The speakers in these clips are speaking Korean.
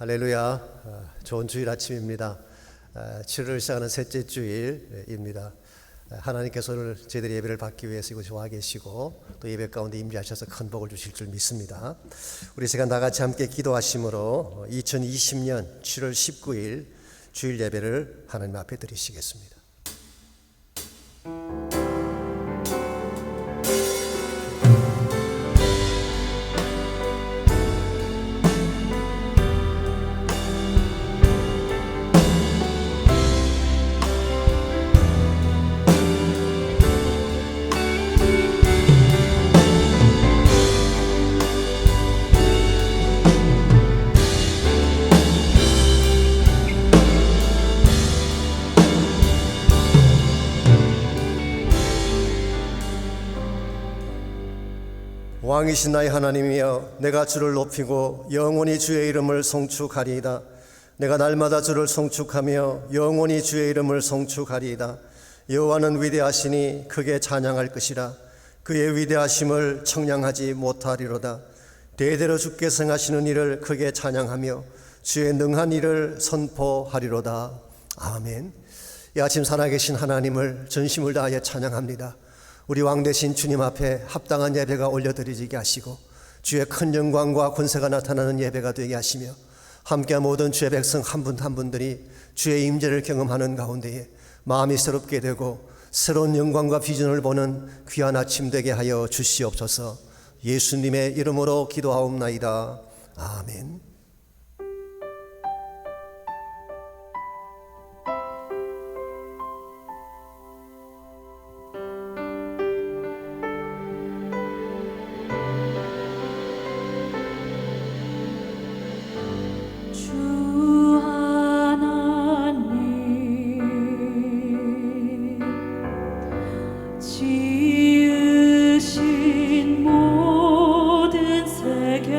할렐루야. 좋은 주일 아침입니다. 7월을 시작하는 셋째 주일입니다. 하나님께서 오늘 저희들이 예배를 받기 위해서 이곳에 와 계시고 또 예배 가운데 임재하셔서 큰 복을 주실 줄 믿습니다. 우리 시간 다 같이 함께 기도하심으로 2020년 7월 19일 주일 예배를 하나님 앞에 드리시겠습니다. 왕이신 나의 하나님이여, 내가 주를 높이고 영원히 주의 이름을 송축하리이다. 내가 날마다 주를 송축하며 영원히 주의 이름을 송축하리이다. 여호와는 위대하시니 크게 찬양할 것이라. 그의 위대하심을 청량하지 못하리로다. 대대로 주께서 행하시는 일을 크게 찬양하며 주의 능한 일을 선포하리로다. 아멘. 이 아침 살아계신 하나님을 전심을 다하여 찬양합니다. 우리 왕 되신 주님 앞에 합당한 예배가 올려드리게 하시고 주의 큰 영광과 권세가 나타나는 예배가 되게 하시며 함께한 모든 주의 백성 한 분 한 분들이 주의 임재를 경험하는 가운데에 마음이 새롭게 되고 새로운 영광과 비전을 보는 귀한 아침 되게 하여 주시옵소서. 예수님의 이름으로 기도하옵나이다. 아멘. 지으신 모든 세계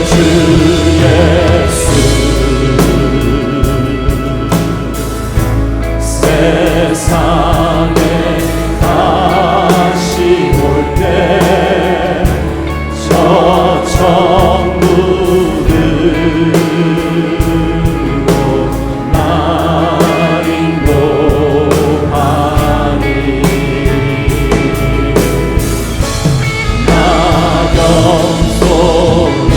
주 예수 세상에 다시 올 때 저 천국으로 날 인도하니 나경 소리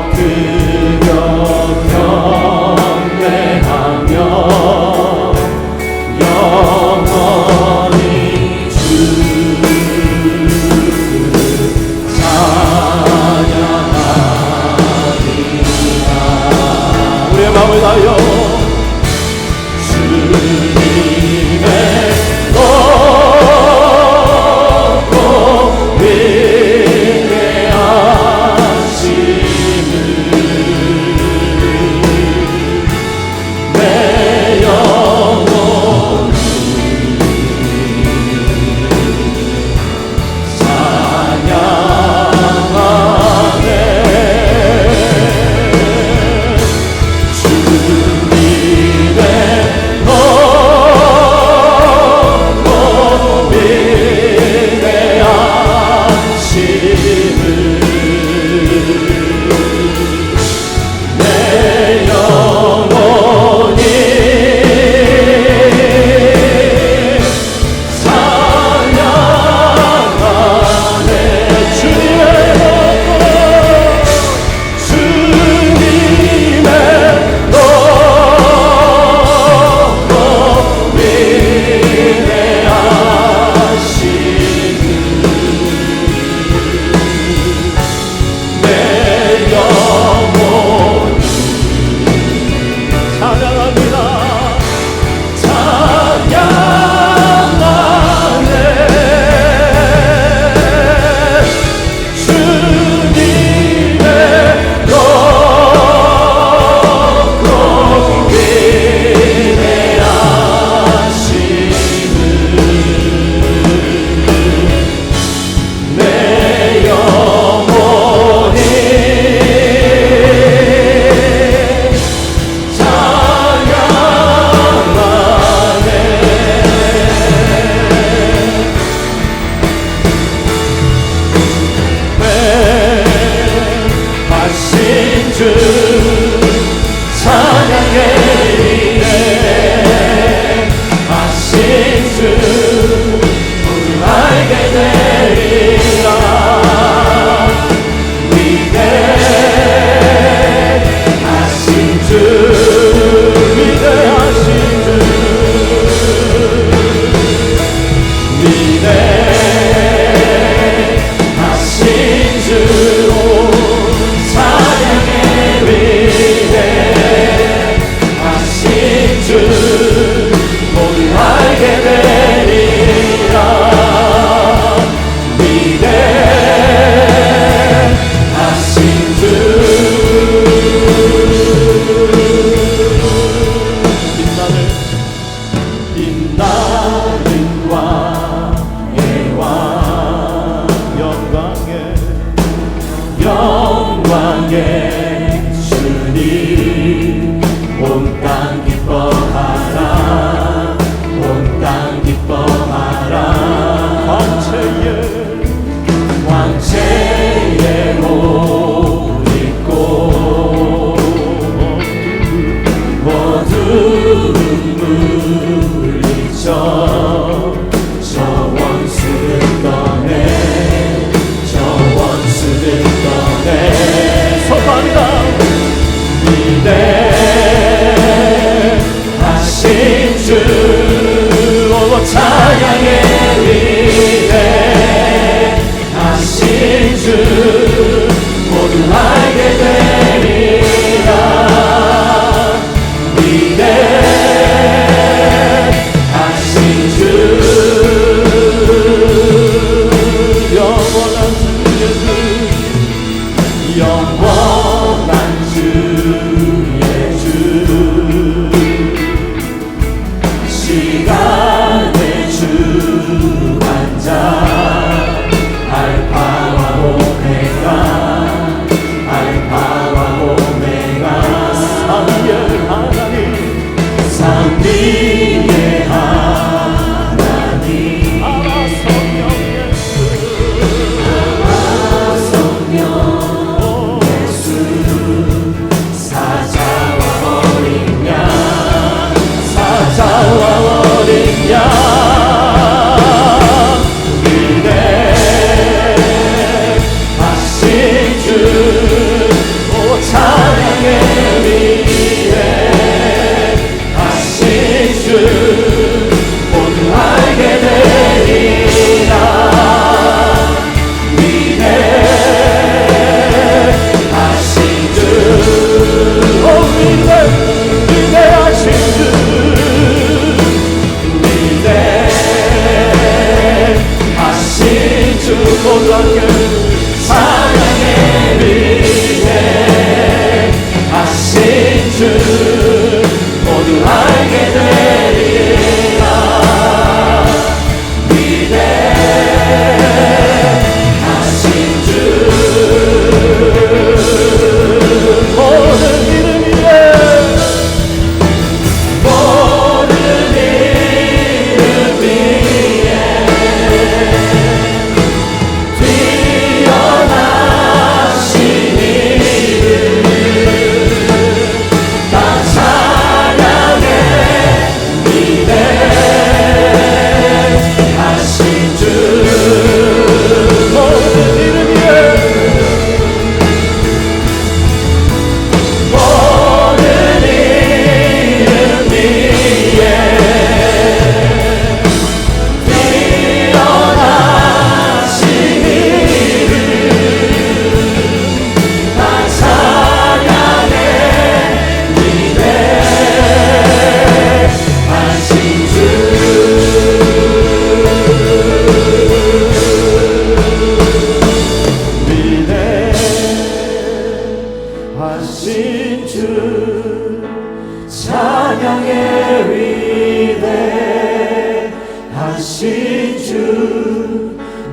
엎드려 경배하며 영원히 주를 찬양하리라. 우리의 마음을 다하여 주님의 높고 위대하심을 내 영혼이 찬양하네. 주님의 높고 위대하심을 내 영혼이 찬양하네. 주님의 높고 위대하심을 내 영혼이 찬양합니다. 찬양하네. 주님의 높고 위대하심을 내 영혼이 찬양하네. 하신 주 찬양해 이래. 하신 주 모두 알게 되리라. 위대하신 주 위대하신 주 위대하신 주 찬양해 위대하신 주 모두 알게 되리라. 위대하신 주 빛나는 왕의 왕 영광의 주님 온 땅 기뻐하라. 온 땅 기뻐하라. 황체에 옷 입고 어두운 물리쳐 저 원수를 떠내 저 원수를 떠내 소망이다. 위대하신 주 찬양해 위대하신 주 모두 알게 되리라. 위대하신 주 영원한 주 예수 영원한 주의 주 시간의 주관자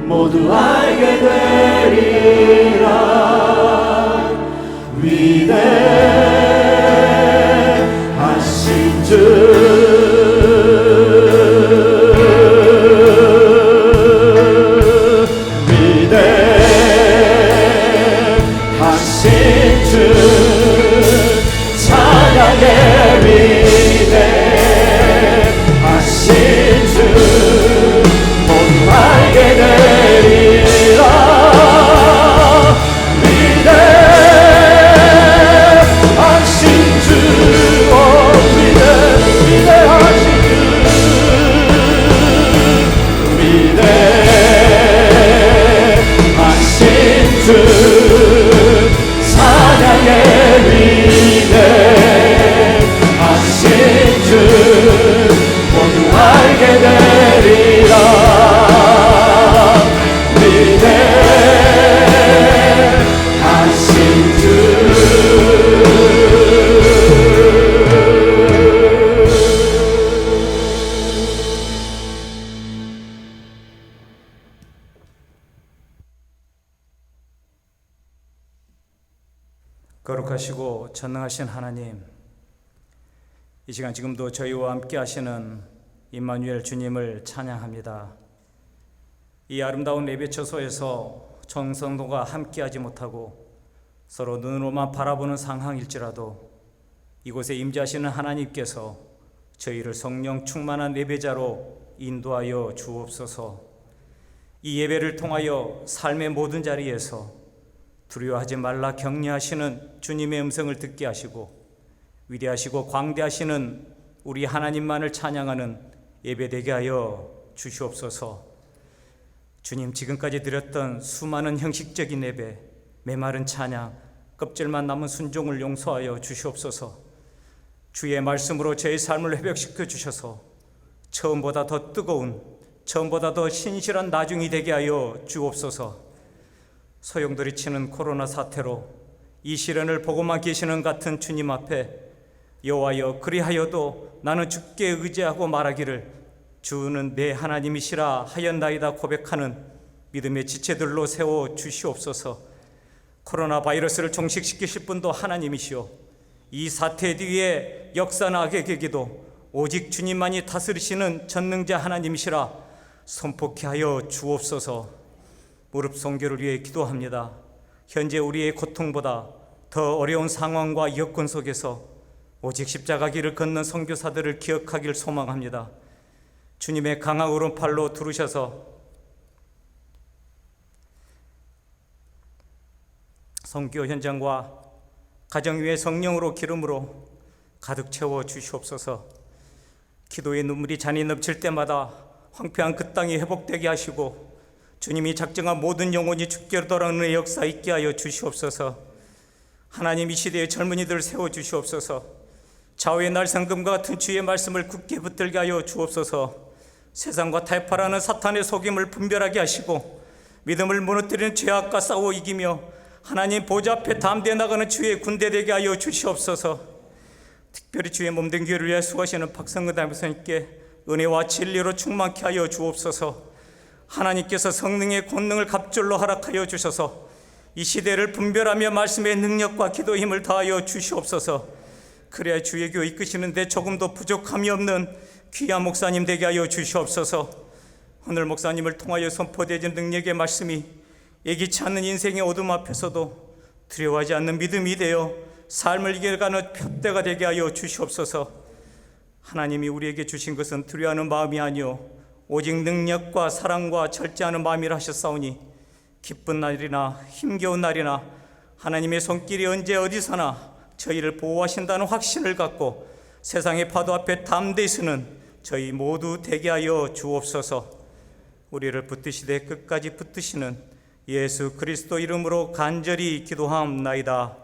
모두 알게 되리라. 위대하신 주 찬양의 위대하신 주 모두 알게 되리라. 위대하신 주 위대하신 주 위대하신 주 찬양의 위대하신 주 모두 알게 되리라. 위대하신 주 거룩하시고 전능하신 하나님, 이 시간 지금도 저희와 함께 하시는 임마누엘 주님을 찬양합니다. 이 아름다운 예배 처소에서 정성도가 함께하지 못하고 서로 눈으로만 바라보는 상황일지라도 이곳에 임재하시는 하나님께서 저희를 성령 충만한 예배자로 인도하여 주옵소서. 이 예배를 통하여 삶의 모든 자리에서 두려워하지 말라 격려하시는 주님의 음성을 듣게 하시고 위대하시고 광대하시는 우리 하나님만을 찬양하는 예배되게 하여 주시옵소서. 주님, 지금까지 드렸던 수많은 형식적인 예배, 메마른 찬양, 껍질만 남은 순종을 용서하여 주시옵소서. 주의 말씀으로 저의 삶을 회복시켜 주셔서 처음보다 더 뜨거운, 처음보다 더 신실한 나중이 되게 하여 주옵소서. 소용돌이 치는 코로나 사태로 이 시련을 보고만 계시는 같은 주님 앞에 여호와여, 그리하여도 나는 주께 의지하고 말하기를 주는 내 하나님이시라 하였나이다 고백하는 믿음의 지체들로 세워 주시옵소서. 코로나 바이러스를 종식시키실 분도 하나님이시오, 이 사태 뒤에 역사나게 계기도 오직 주님만이 다스리시는 전능자 하나님이시라 선포케 하여 주옵소서. 무릎 성교를 위해 기도합니다. 현재 우리의 고통보다 더 어려운 상황과 여건 속에서 오직 십자가 길을 걷는 선교사들을 기억하길 소망합니다. 주님의 강한 오른팔로 두르셔서 선교 현장과 가정 위에 성령으로 기름으로 가득 채워 주시옵소서. 기도의 눈물이 잔이 넘칠 때마다 황폐한 그 땅이 회복되게 하시고 주님이 작정한 모든 영혼이 주께로 돌아오는 역사 있게 하여 주시옵소서. 하나님, 이 시대의 젊은이들을 세워주시옵소서. 좌우의 날상금과 같은 주의 말씀을 굳게 붙들게 하여 주옵소서. 세상과 타협하라는 사탄의 속임을 분별하게 하시고 믿음을 무너뜨리는 죄악과 싸워 이기며 하나님 보좌 앞에 담대해 나가는 주의 군대 되게 하여 주시옵소서. 특별히 주의 몸된 교회를 위해 수고하시는 박성근 담임선생님께 은혜와 진리로 충만케 하여 주옵소서. 하나님께서 성령의 권능을 갑절로 허락하여 주셔서 이 시대를 분별하며 말씀의 능력과 기도의 힘을 다하여 주시옵소서. 그래야 주의 교회 이끄시는데 조금도 부족함이 없는 귀한 목사님 되게 하여 주시옵소서. 오늘 목사님을 통하여 선포되어진 능력의 말씀이 예기치 않는 인생의 어둠 앞에서도 두려워하지 않는 믿음이 되어 삶을 이겨가는 표대가 되게 하여 주시옵소서. 하나님이 우리에게 주신 것은 두려워하는 마음이 아니요 오직 능력과 사랑과 절제하는 마음이라 하셨사오니 기쁜 날이나 힘겨운 날이나 하나님의 손길이 언제 어디서나 저희를 보호하신다는 확신을 갖고 세상의 파도 앞에 담대히 서는 저희 모두 되게 하여 주옵소서. 우리를 붙드시되 끝까지 붙드시는 예수 그리스도 이름으로 간절히 기도하옵나이다.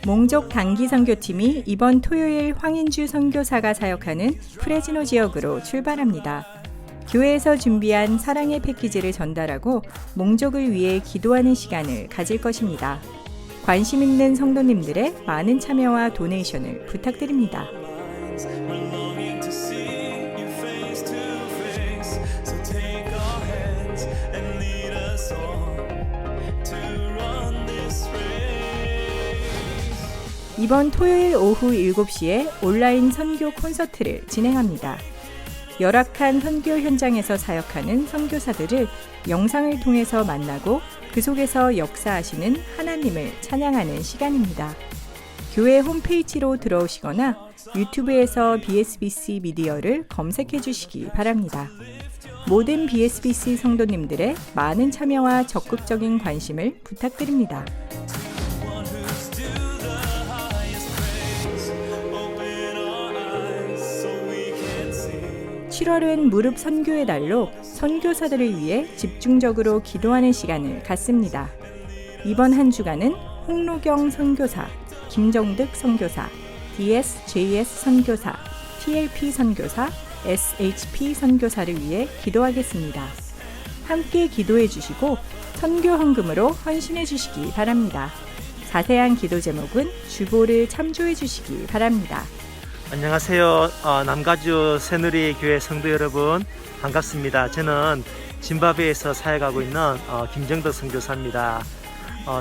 몽족 단기 선교팀이 이번 토요일 황인주 선교사가 사역하는 프레지노 지역으로 출발합니다. 교회에서 준비한 사랑의 패키지를 전달하고 몽족을 위해 기도하는 시간을 가질 것입니다. 관심 있는 성도님들의 많은 참여와 도네이션을 부탁드립니다. 이번 토요일 오후 7시에 온라인 선교 콘서트를 진행합니다. 열악한 선교 현장에서 사역하는 선교사들을 영상을 통해서 만나고 그 속에서 역사하시는 하나님을 찬양하는 시간입니다. 교회 홈페이지로 들어오시거나 유튜브에서 BSBC 미디어를 검색해 주시기 바랍니다. 모든 BSBC 성도님들의 많은 참여와 적극적인 관심을 부탁드립니다. 7월은 무릎 선교의 달로 선교사들을 위해 집중적으로 기도하는 시간을 갖습니다. 이번 한 주간은 홍로경 선교사, 김정득 선교사, DSJS 선교사, TLP 선교사, SHP 선교사를 위해 기도하겠습니다. 함께 기도해 주시고 선교 헌금으로 헌신해 주시기 바랍니다. 자세한 기도 제목은 주보를 참조해 주시기 바랍니다. 안녕하세요. 남가주 새누리 교회 성도 여러분, 반갑습니다. 저는 짐바브웨에서 사역하고 있는 김정덕 선교사입니다.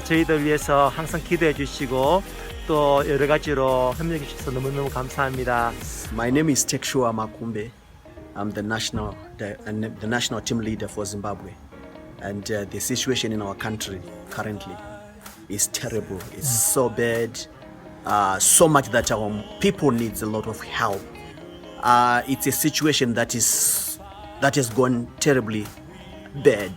저희들 위해서 항상 기도해 주시고 또 여러 가지로 협력해 주셔서 너무너무 감사합니다. My name is Tekshua Makumbe. I'm the national team leader for Zimbabwe, and the situation in our country currently is terrible. It's so bad. So much that our people needs a lot of help. It's a situation that has gone terribly bad,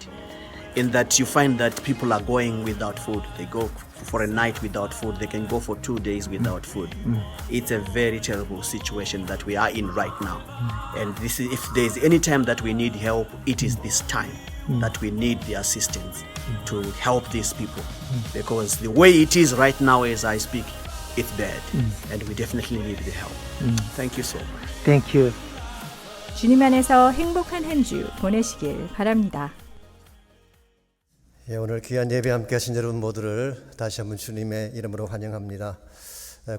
in that you find that people are going without food. They go for a night without food. They can go for 2 days without food. It's a very terrible situation that we are in right now. And if there's any time that we need help, it is this time that we need the assistance to help these people. Because the way it is right now as I speak, it's bad, and we definitely need the help. Thank you so much. Thank you. 주님 안에서 행복한 한 주 보내시길 바랍니다. 오늘 귀한 예배 함께 하신 여러분 모두를 다시 한번 주님의 이름으로 환영합니다.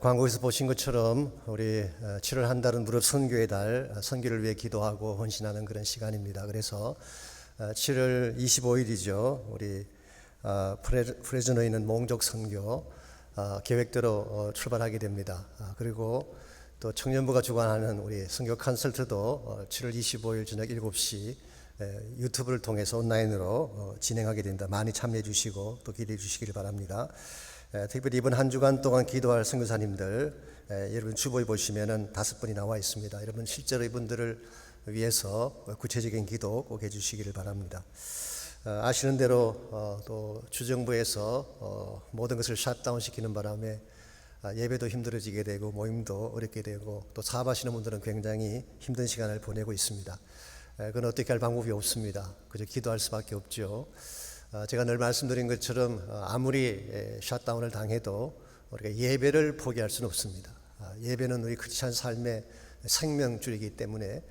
광고에서 보신 것처럼 우리 7월 한 달은 무릎 선교의 달, 선교를 위해 기도하고 헌신하는 그런 시간입니다. 그래서 7월 25일이죠. 우리 프레즈노에 있는 몽족 선교 계획대로 출발하게 됩니다. 그리고 또 청년부가 주관하는 우리 선교 컨설트도 7월 25일 저녁 7시 유튜브를 통해서 온라인으로 진행하게 됩니다. 많이 참여해 주시고 또 기대해 주시기를 바랍니다. 특별히 이번 한 주간 동안 기도할 선교사님들, 여러분 주보에 보시면은 5분이 나와 있습니다. 여러분 실제로 이분들을 위해서 구체적인 기도 꼭 해주시기를 바랍니다. 아시는 대로 또 주정부에서 모든 것을 셧다운 시키는 바람에 예배도 힘들어지게 되고 모임도 어렵게 되고 또 사업하시는 분들은 굉장히 힘든 시간을 보내고 있습니다. 그건 어떻게 할 방법이 없습니다. 그저 기도할 수밖에 없죠. 제가 늘 말씀드린 것처럼 아무리 셧다운을 당해도 우리가 예배를 포기할 수는 없습니다. 예배는 우리 크리스찬 삶의 생명줄이기 때문에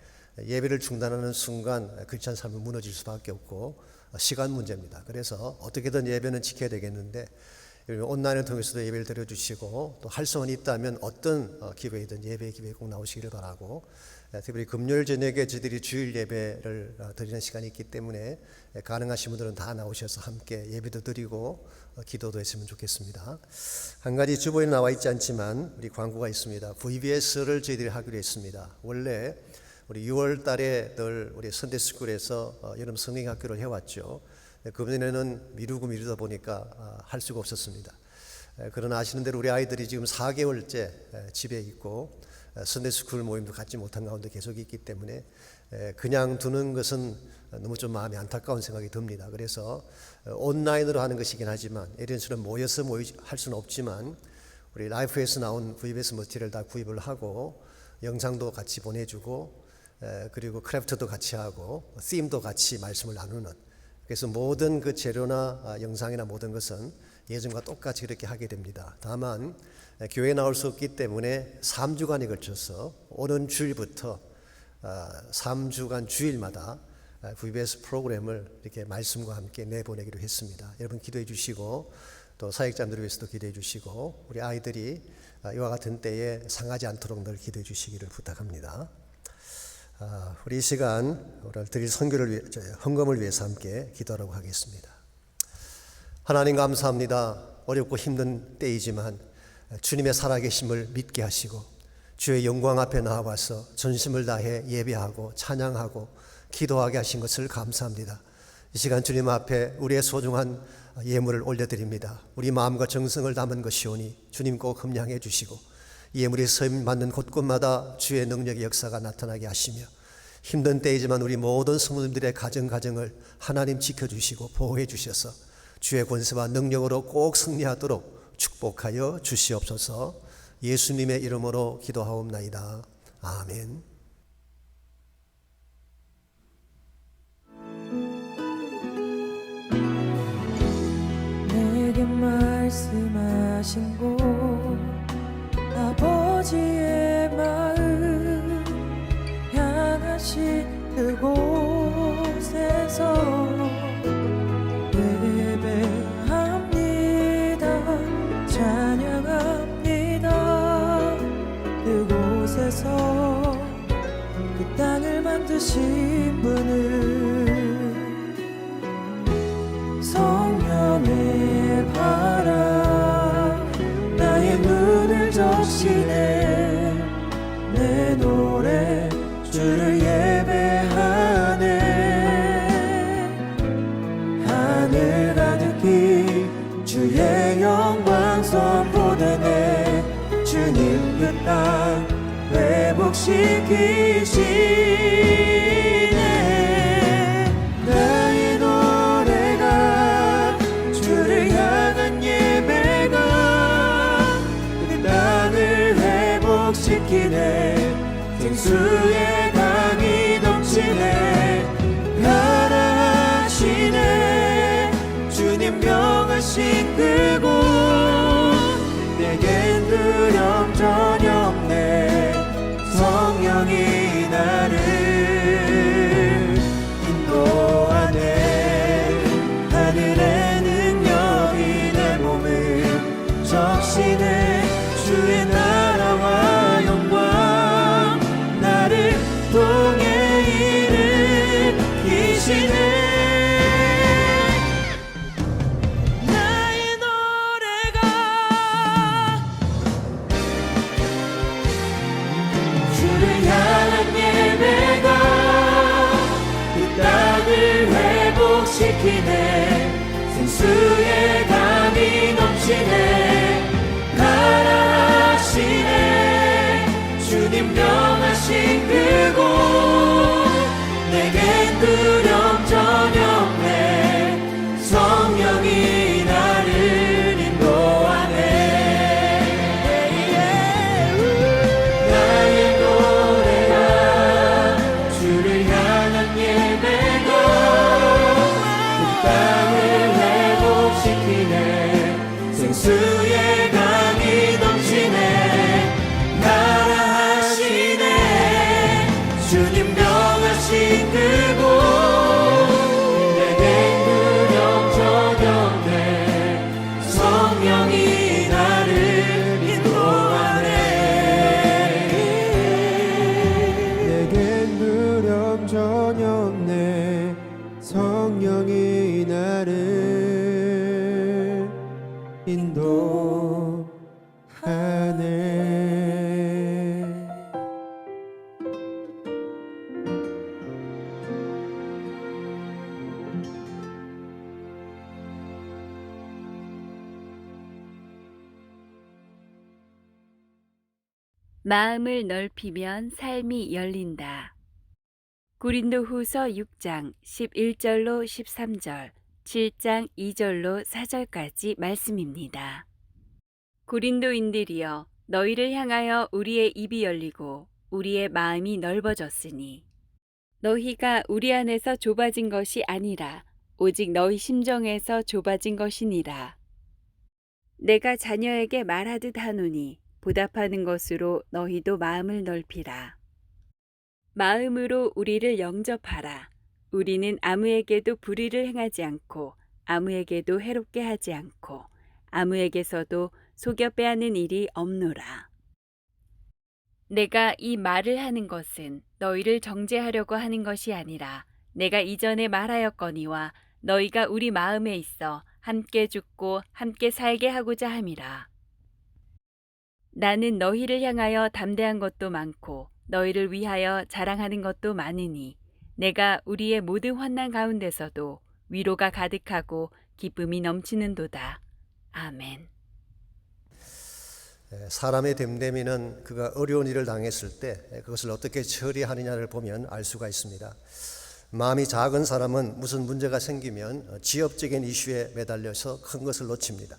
예배를 중단하는 순간 크리스찬 삶은 무너질 수밖에 없고 시간 문제입니다. 그래서 어떻게든 예배는 지켜야 되겠는데 온라인을 통해서도 예배를 드려주시고 또 할 수만 있다면 어떤 기회이든 예배 기회에 꼭 나오시기를 바라고, 특별히 금요일 저녁에 저희들이 주일 예배를 드리는 시간이 있기 때문에 가능하신 분들은 다 나오셔서 함께 예배도 드리고 기도도 했으면 좋겠습니다. 한 가지 주보에 나와 있지 않지만 우리 광고가 있습니다. VBS를 저희들이 하기로 했습니다. 원래 우리 6월 달에 늘 우리 선데스쿨에서 여름 성경학교를 해왔죠. 그전에는 미루다 보니까 할 수가 없었습니다. 그러나 아시는 대로 우리 아이들이 지금 4개월째 집에 있고 선데스쿨 모임도 갖지 못한 가운데 계속 있기 때문에 그냥 두는 것은 너무 좀 마음이 안타까운 생각이 듭니다. 그래서 온라인으로 하는 것이긴 하지만 예전처럼 모여서 할 수는 없지만 우리 라이프에서 나온 VBS 머티리얼 다 구입을 하고 영상도 같이 보내주고 그리고 크래프트도 같이 하고 팀도 같이 말씀을 나누는, 그래서 모든 그 재료나 영상이나 모든 것은 예전과 똑같이 그렇게 하게 됩니다. 다만 교회에 나올 수 없기 때문에 3주간에 걸쳐서 오는 주일부터 3주간 주일마다 VBS 프로그램을 이렇게 말씀과 함께 내보내기로 했습니다. 여러분 기도해 주시고 또 사역자들을 위해서도 기도해 주시고 우리 아이들이 이와 같은 때에 상하지 않도록 늘 기도해 주시기를 부탁합니다. 우리 이 시간 오늘 드릴 선교를 위해, 헌금을 위해서 함께 기도하라고 하겠습니다. 하나님 감사합니다. 어렵고 힘든 때이지만 주님의 살아계심을 믿게 하시고 주의 영광 앞에 나와서 전심을 다해 예배하고 찬양하고 기도하게 하신 것을 감사합니다. 이 시간 주님 앞에 우리의 소중한 예물을 올려드립니다. 우리 마음과 정성을 담은 것이오니 주님 꼭 흠량해 주시고 예물이 서임 받는 곳곳마다 주의 능력의 역사가 나타나게 하시며 힘든 때이지만 우리 모든 성도님들의 가정을 하나님 지켜주시고 보호해 주셔서 주의 권세와 능력으로 꼭 승리하도록 축복하여 주시옵소서. 예수님의 이름으로 기도하옵나이다. 아멘. 내게 말씀하신 곳 아버지의 마음 향하신 그곳에서 예배합니다. 찬양합니다. 그곳에서 그 땅을 만드신 분을 성령의 바람 나의 눈을 적시네. 내 노래 주를 예배하네. 하늘 가득히 주의 영광 선포되네. 주님 그 땅 회복시키시네. 나의 노래가 주를 향한 예배가 그 땅을 회복시키네. 생수의 강이 넘치네. 가라 하시네. 주님 명하신 그곳 내겐 두려움 전혀 없네. 성령이 나를 인도하네. 하늘의 능력이 내 몸을 적시네. 주의 나라와 영광 나를 통해 일으키시네. 나의 노래가 주를 향한 예배가 이 땅을 회복시키네. 생수의 강이 넘치네. 가라 하시네. 주님 명하신 그곳 내겐 두려움 전혀 없네. 성령이 나를 인도하네. 나의 노래가 주를 향한 예배가 그 땅을 회복시키네. 생수의 강이 넘치네. 가라 하시네. 주님 명하신 그곳 내겐 두려움 전혀 없네. 성령이 나를 인도하네. 내겐 두려움 전혀 없네. 성령이 나를 인도하네. 마음을 넓히면 삶이 열린다. 고린도후서 6장 11절로 13절, 7장 2절로 4절까지 말씀입니다. 고린도인들이여, 너희를 향하여 우리의 입이 열리고 우리의 마음이 넓어졌으니 너희가 우리 안에서 좁아진 것이 아니라 오직 너희 심정에서 좁아진 것이니라. 내가 자녀에게 말하듯 하노니 보답하는 것으로 너희도 마음을 넓히라. 마음으로 우리를 영접하라. 우리는 아무에게도 불의를 행하지 않고 아무에게도 해롭게 하지 않고 아무에게서도 속여 빼앗는 일이 없노라. 내가 이 말을 하는 것은 너희를 정죄하려고 하는 것이 아니라 내가 이전에 말하였거니와 너희가 우리 마음에 있어 함께 죽고 함께 살게 하고자 함이라. 나는 너희를 향하여 담대한 것도 많고 너희를 위하여 자랑하는 것도 많으니 내가 우리의 모든 환난 가운데서도 위로가 가득하고 기쁨이 넘치는도다. 아멘. 사람의 됨됨이는 그가 어려운 일을 당했을 때 그것을 어떻게 처리하느냐를 보면 알 수가 있습니다. 마음이 작은 사람은 무슨 문제가 생기면 지엽적인 이슈에 매달려서 큰 것을 놓칩니다.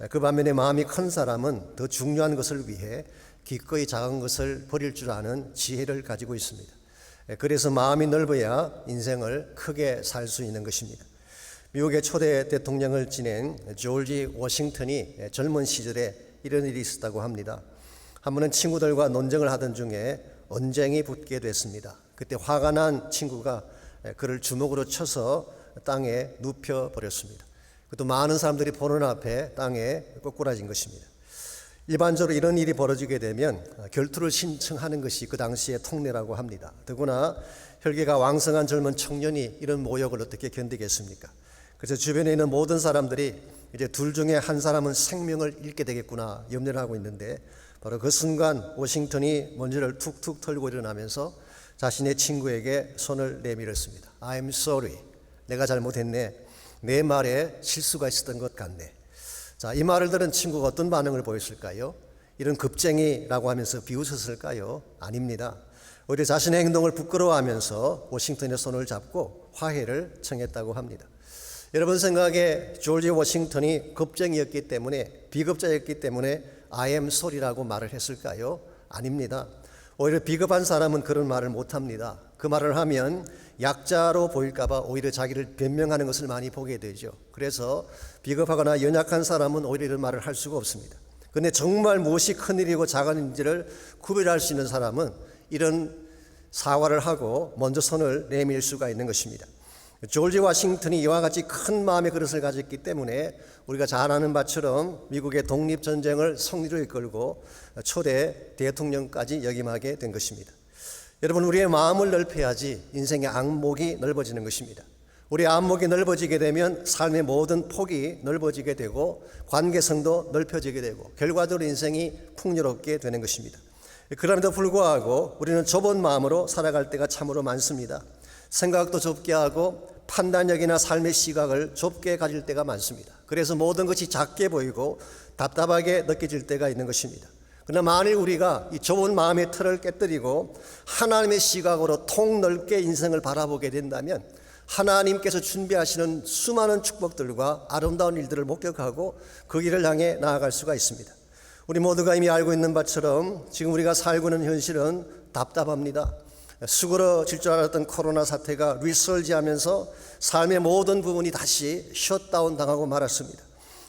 그 반면에 마음이 큰 사람은 더 중요한 것을 위해 기꺼이 작은 것을 버릴 줄 아는 지혜를 가지고 있습니다. 그래서 마음이 넓어야 인생을 크게 살 수 있는 것입니다. 미국의 초대 대통령을 지낸 조지 워싱턴이 젊은 시절에 이런 일이 있었다고 합니다. 한 번은 친구들과 논쟁을 하던 중에 언쟁이 붙게 됐습니다. 그때 화가 난 친구가 그를 주먹으로 쳐서 땅에 눕혀버렸습니다. 그것도 많은 사람들이 보는 앞에 땅에 꼬꾸라진 것입니다. 일반적으로 이런 일이 벌어지게 되면 결투를 신청하는 것이 그 당시의 통례라고 합니다. 더구나 혈기가 왕성한 젊은 청년이 이런 모욕을 어떻게 견디겠습니까? 그래서 주변에 있는 모든 사람들이 이제 둘 중에 한 사람은 생명을 잃게 되겠구나 염려를 하고 있는데 바로 그 순간 워싱턴이 먼지를 툭툭 털고 일어나면서 자신의 친구에게 손을 내밀었습니다. I'm sorry. 내가 잘못했네. 내 말에 실수가 있었던 것 같네. 자, 이 말을 들은 친구가 어떤 반응을 보였을까요? 이런 급쟁이라고 하면서 비웃었을까요? 아닙니다. 오히려 자신의 행동을 부끄러워하면서 워싱턴의 손을 잡고 화해를 청했다고 합니다. 여러분 생각에 조지 워싱턴이 급쟁이였기 때문에 비겁자였기 때문에 I am sorry라고 말을 했을까요? 아닙니다. 오히려 비겁한 사람은 그런 말을 못합니다. 그 말을 하면 약자로 보일까 봐 오히려 자기를 변명하는 것을 많이 보게 되죠. 그래서 비겁하거나 연약한 사람은 오히려 이런 말을 할 수가 없습니다. 그런데 정말 무엇이 큰일이고 작은지를 구별할 수 있는 사람은 이런 사과를 하고 먼저 손을 내밀 수가 있는 것입니다. 조지 워싱턴이 이와 같이 큰 마음의 그릇을 가졌기 때문에 우리가 잘 아는 바처럼 미국의 독립전쟁을 승리로 이끌고 초대 대통령까지 역임하게 된 것입니다. 여러분, 우리의 마음을 넓혀야지 인생의 안목이 넓어지는 것입니다. 우리의 안목이 넓어지게 되면 삶의 모든 폭이 넓어지게 되고 관계성도 넓혀지게 되고 결과적으로 인생이 풍요롭게 되는 것입니다. 그럼에도 불구하고 우리는 좁은 마음으로 살아갈 때가 참으로 많습니다. 생각도 좁게 하고 판단력이나 삶의 시각을 좁게 가질 때가 많습니다. 그래서 모든 것이 작게 보이고 답답하게 느껴질 때가 있는 것입니다. 그러나 만일 우리가 이 좁은 마음의 틀을 깨뜨리고 하나님의 시각으로 통넓게 인생을 바라보게 된다면 하나님께서 준비하시는 수많은 축복들과 아름다운 일들을 목격하고 그 길을 향해 나아갈 수가 있습니다. 우리 모두가 이미 알고 있는 바처럼 지금 우리가 살고 있는 현실은 답답합니다. 수그러질 줄 알았던 코로나 사태가 리설지하면서 삶의 모든 부분이 다시 셧다운 당하고 말았습니다.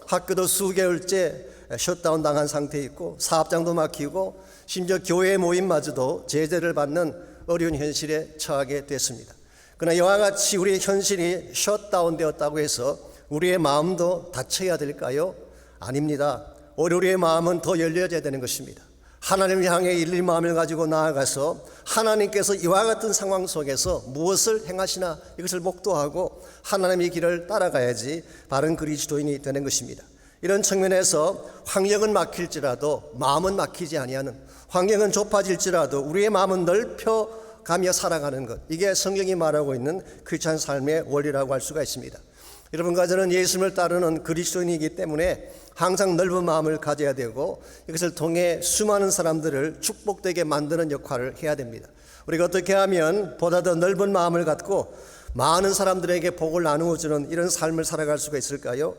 학교도 수개월째 셧다운 당한 상태에 있고 사업장도 막히고 심지어 교회 모임마저도 제재를 받는 어려운 현실에 처하게 됐습니다. 그러나 이와 같이 우리의 현실이 셧다운 되었다고 해서 우리의 마음도 닫혀야 될까요? 아닙니다. 오히려 우리의 마음은 더 열려져야 되는 것입니다. 하나님을 향해 열린 마음을 가지고 나아가서 하나님께서 이와 같은 상황 속에서 무엇을 행하시나 이것을 목도하고 하나님의 길을 따라가야지 바른 그리스도인이 되는 것입니다. 이런 측면에서 환경은 막힐지라도 마음은 막히지 아니하는, 환경은 좁아질지라도 우리의 마음은 넓혀가며 살아가는 것, 이게 성경이 말하고 있는 크리스찬 삶의 원리라고 할 수가 있습니다. 여러분과 저는 예수님을 따르는 그리스도인이기 때문에 항상 넓은 마음을 가져야 되고 이것을 통해 수많은 사람들을 축복되게 만드는 역할을 해야 됩니다. 우리가 어떻게 하면 보다 더 넓은 마음을 갖고 많은 사람들에게 복을 나누어주는 이런 삶을 살아갈 수가 있을까요?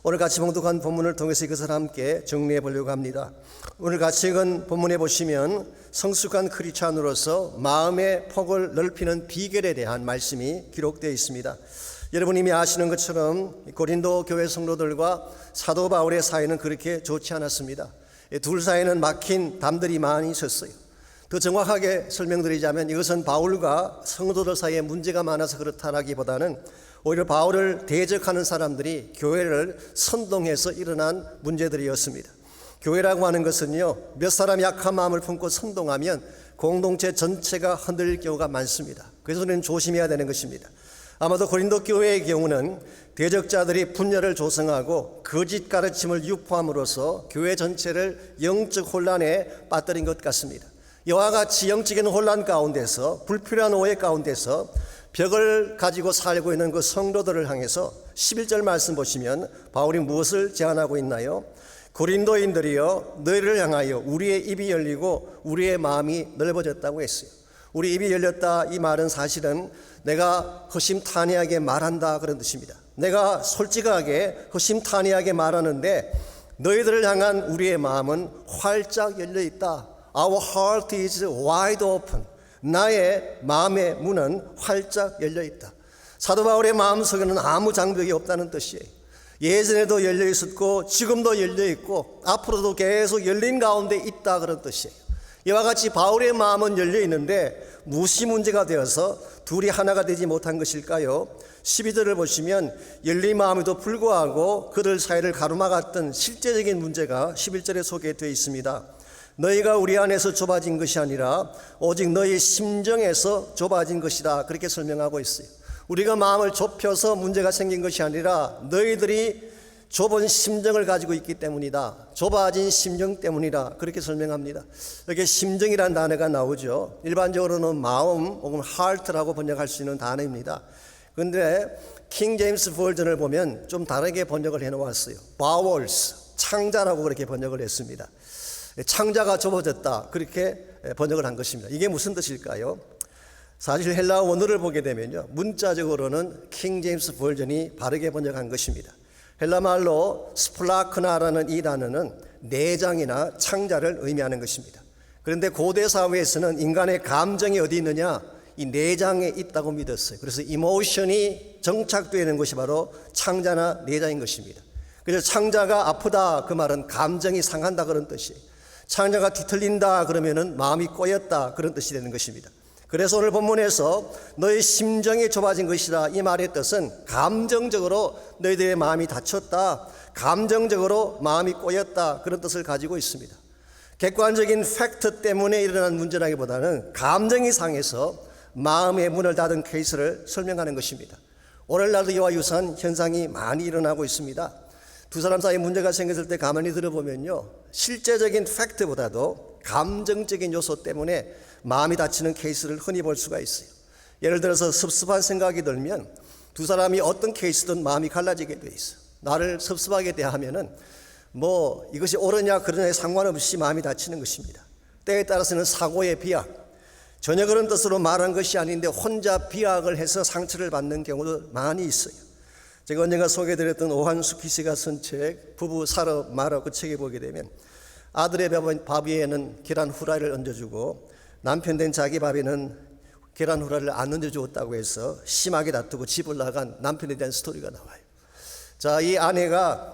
오늘 같이 봉독한 본문을 통해서 이것을 함께 정리해 보려고 합니다. 오늘 같이 읽은 본문에 보시면 성숙한 크리스찬으로서 마음의 폭을 넓히는 비결에 대한 말씀이 기록되어 있습니다. 여러분 이미 아시는 것처럼 고린도 교회 성도들과 사도 바울의 사이는 그렇게 좋지 않았습니다. 둘 사이에는 막힌 담들이 많이 있었어요. 더 정확하게 설명드리자면 이것은 바울과 성도들 사이에 문제가 많아서 그렇다라기보다는 오히려 바울을 대적하는 사람들이 교회를 선동해서 일어난 문제들이었습니다. 교회라고 하는 것은요, 몇 사람이 약한 마음을 품고 선동하면 공동체 전체가 흔들릴 경우가 많습니다. 그래서 우리는 조심해야 되는 것입니다. 아마도 고린도 교회의 경우는 대적자들이 분열을 조성하고 거짓 가르침을 유포함으로써 교회 전체를 영적 혼란에 빠뜨린 것 같습니다. 이와 같이 영적인 혼란 가운데서, 불필요한 오해 가운데서 벽을 가지고 살고 있는 그 성도들을 향해서 11절 말씀 보시면 바울이 무엇을 제안하고 있나요? 고린도인들이여, 너희를 향하여 우리의 입이 열리고 우리의 마음이 넓어졌다고 했어요. 우리 입이 열렸다, 이 말은 사실은 내가 허심탄회하게 말한다 그런 뜻입니다. 내가 솔직하게 허심탄회하게 말하는데 너희들을 향한 우리의 마음은 활짝 열려 있다. Our heart is wide open. 나의 마음의 문은 활짝 열려 있다. 사도 바울의 마음속에는 아무 장벽이 없다는 뜻이에요. 예전에도 열려 있었고 지금도 열려 있고 앞으로도 계속 열린 가운데 있다 그런 뜻이에요. 이와 같이 바울의 마음은 열려 있는데 무엇이 문제가 되어서 둘이 하나가 되지 못한 것일까요? 12절을 보시면 열린 마음에도 불구하고 그들 사이를 가로막았던 실제적인 문제가 11절에 소개되어 있습니다. 너희가 우리 안에서 좁아진 것이 아니라 오직 너희 심정에서 좁아진 것이다, 그렇게 설명하고 있어요. 우리가 마음을 좁혀서 문제가 생긴 것이 아니라 너희들이 좁은 심정을 가지고 있기 때문이다. 좁아진 심정 때문이다, 그렇게 설명합니다. 여기 심정이라는 단어가 나오죠. 일반적으로는 마음 혹은 heart라고 번역할 수 있는 단어입니다. 그런데 킹 제임스 버전을 보면 좀 다르게 번역을 해놓았어요. bowels, 창자라고 그렇게 번역을 했습니다. 창자가 좁아졌다, 그렇게 번역을 한 것입니다. 이게 무슨 뜻일까요? 사실 헬라어 원어를 보게 되면요, 문자적으로는 킹 제임스 버전이 바르게 번역한 것입니다. 헬라말로 스플라크나라는 이 단어는 내장이나 창자를 의미하는 것입니다. 그런데 고대 사회에서는 인간의 감정이 어디 있느냐? 이 내장에 있다고 믿었어요. 그래서 이모션이 정착되어 있는 것이 바로 창자나 내장인 것입니다. 그래서 창자가 아프다, 그 말은 감정이 상한다 그런 뜻이에요. 창자가 뒤틀린다 그러면은 마음이 꼬였다 그런 뜻이 되는 것입니다. 그래서 오늘 본문에서 너희 심정이 좁아진 것이다, 이 말의 뜻은 감정적으로 너희들의 마음이 닫혔다, 감정적으로 마음이 꼬였다, 그런 뜻을 가지고 있습니다. 객관적인 팩트 때문에 일어난 문제라기보다는 감정이 상해서 마음의 문을 닫은 케이스를 설명하는 것입니다. 오늘날도 이와 유사한 현상이 많이 일어나고 있습니다. 두 사람 사이에 문제가 생겼을 때 가만히 들어보면요, 실제적인 팩트보다도 감정적인 요소 때문에 마음이 다치는 케이스를 흔히 볼 수가 있어요. 예를 들어서 섭섭한 생각이 들면 두 사람이 어떤 케이스든 마음이 갈라지게 돼 있어요. 나를 섭섭하게 대하면은 뭐 이것이 옳으냐 그러냐에 상관없이 마음이 다치는 것입니다. 때에 따라서는 사고의 비약, 전혀 그런 뜻으로 말한 것이 아닌데 혼자 비약을 해서 상처를 받는 경우도 많이 있어요. 제가 언젠가 소개해드렸던 오한숙희 씨가 쓴 책 부부 살아 말아, 그 책에 보게 되면 아들의 밥 위에는 계란 후라이를 얹어주고 남편 된 자기 밥에는 계란 후라이를 안 얹어주었다고 해서 심하게 다투고 집을 나간 남편에 대한 스토리가 나와요. 자, 이 아내가,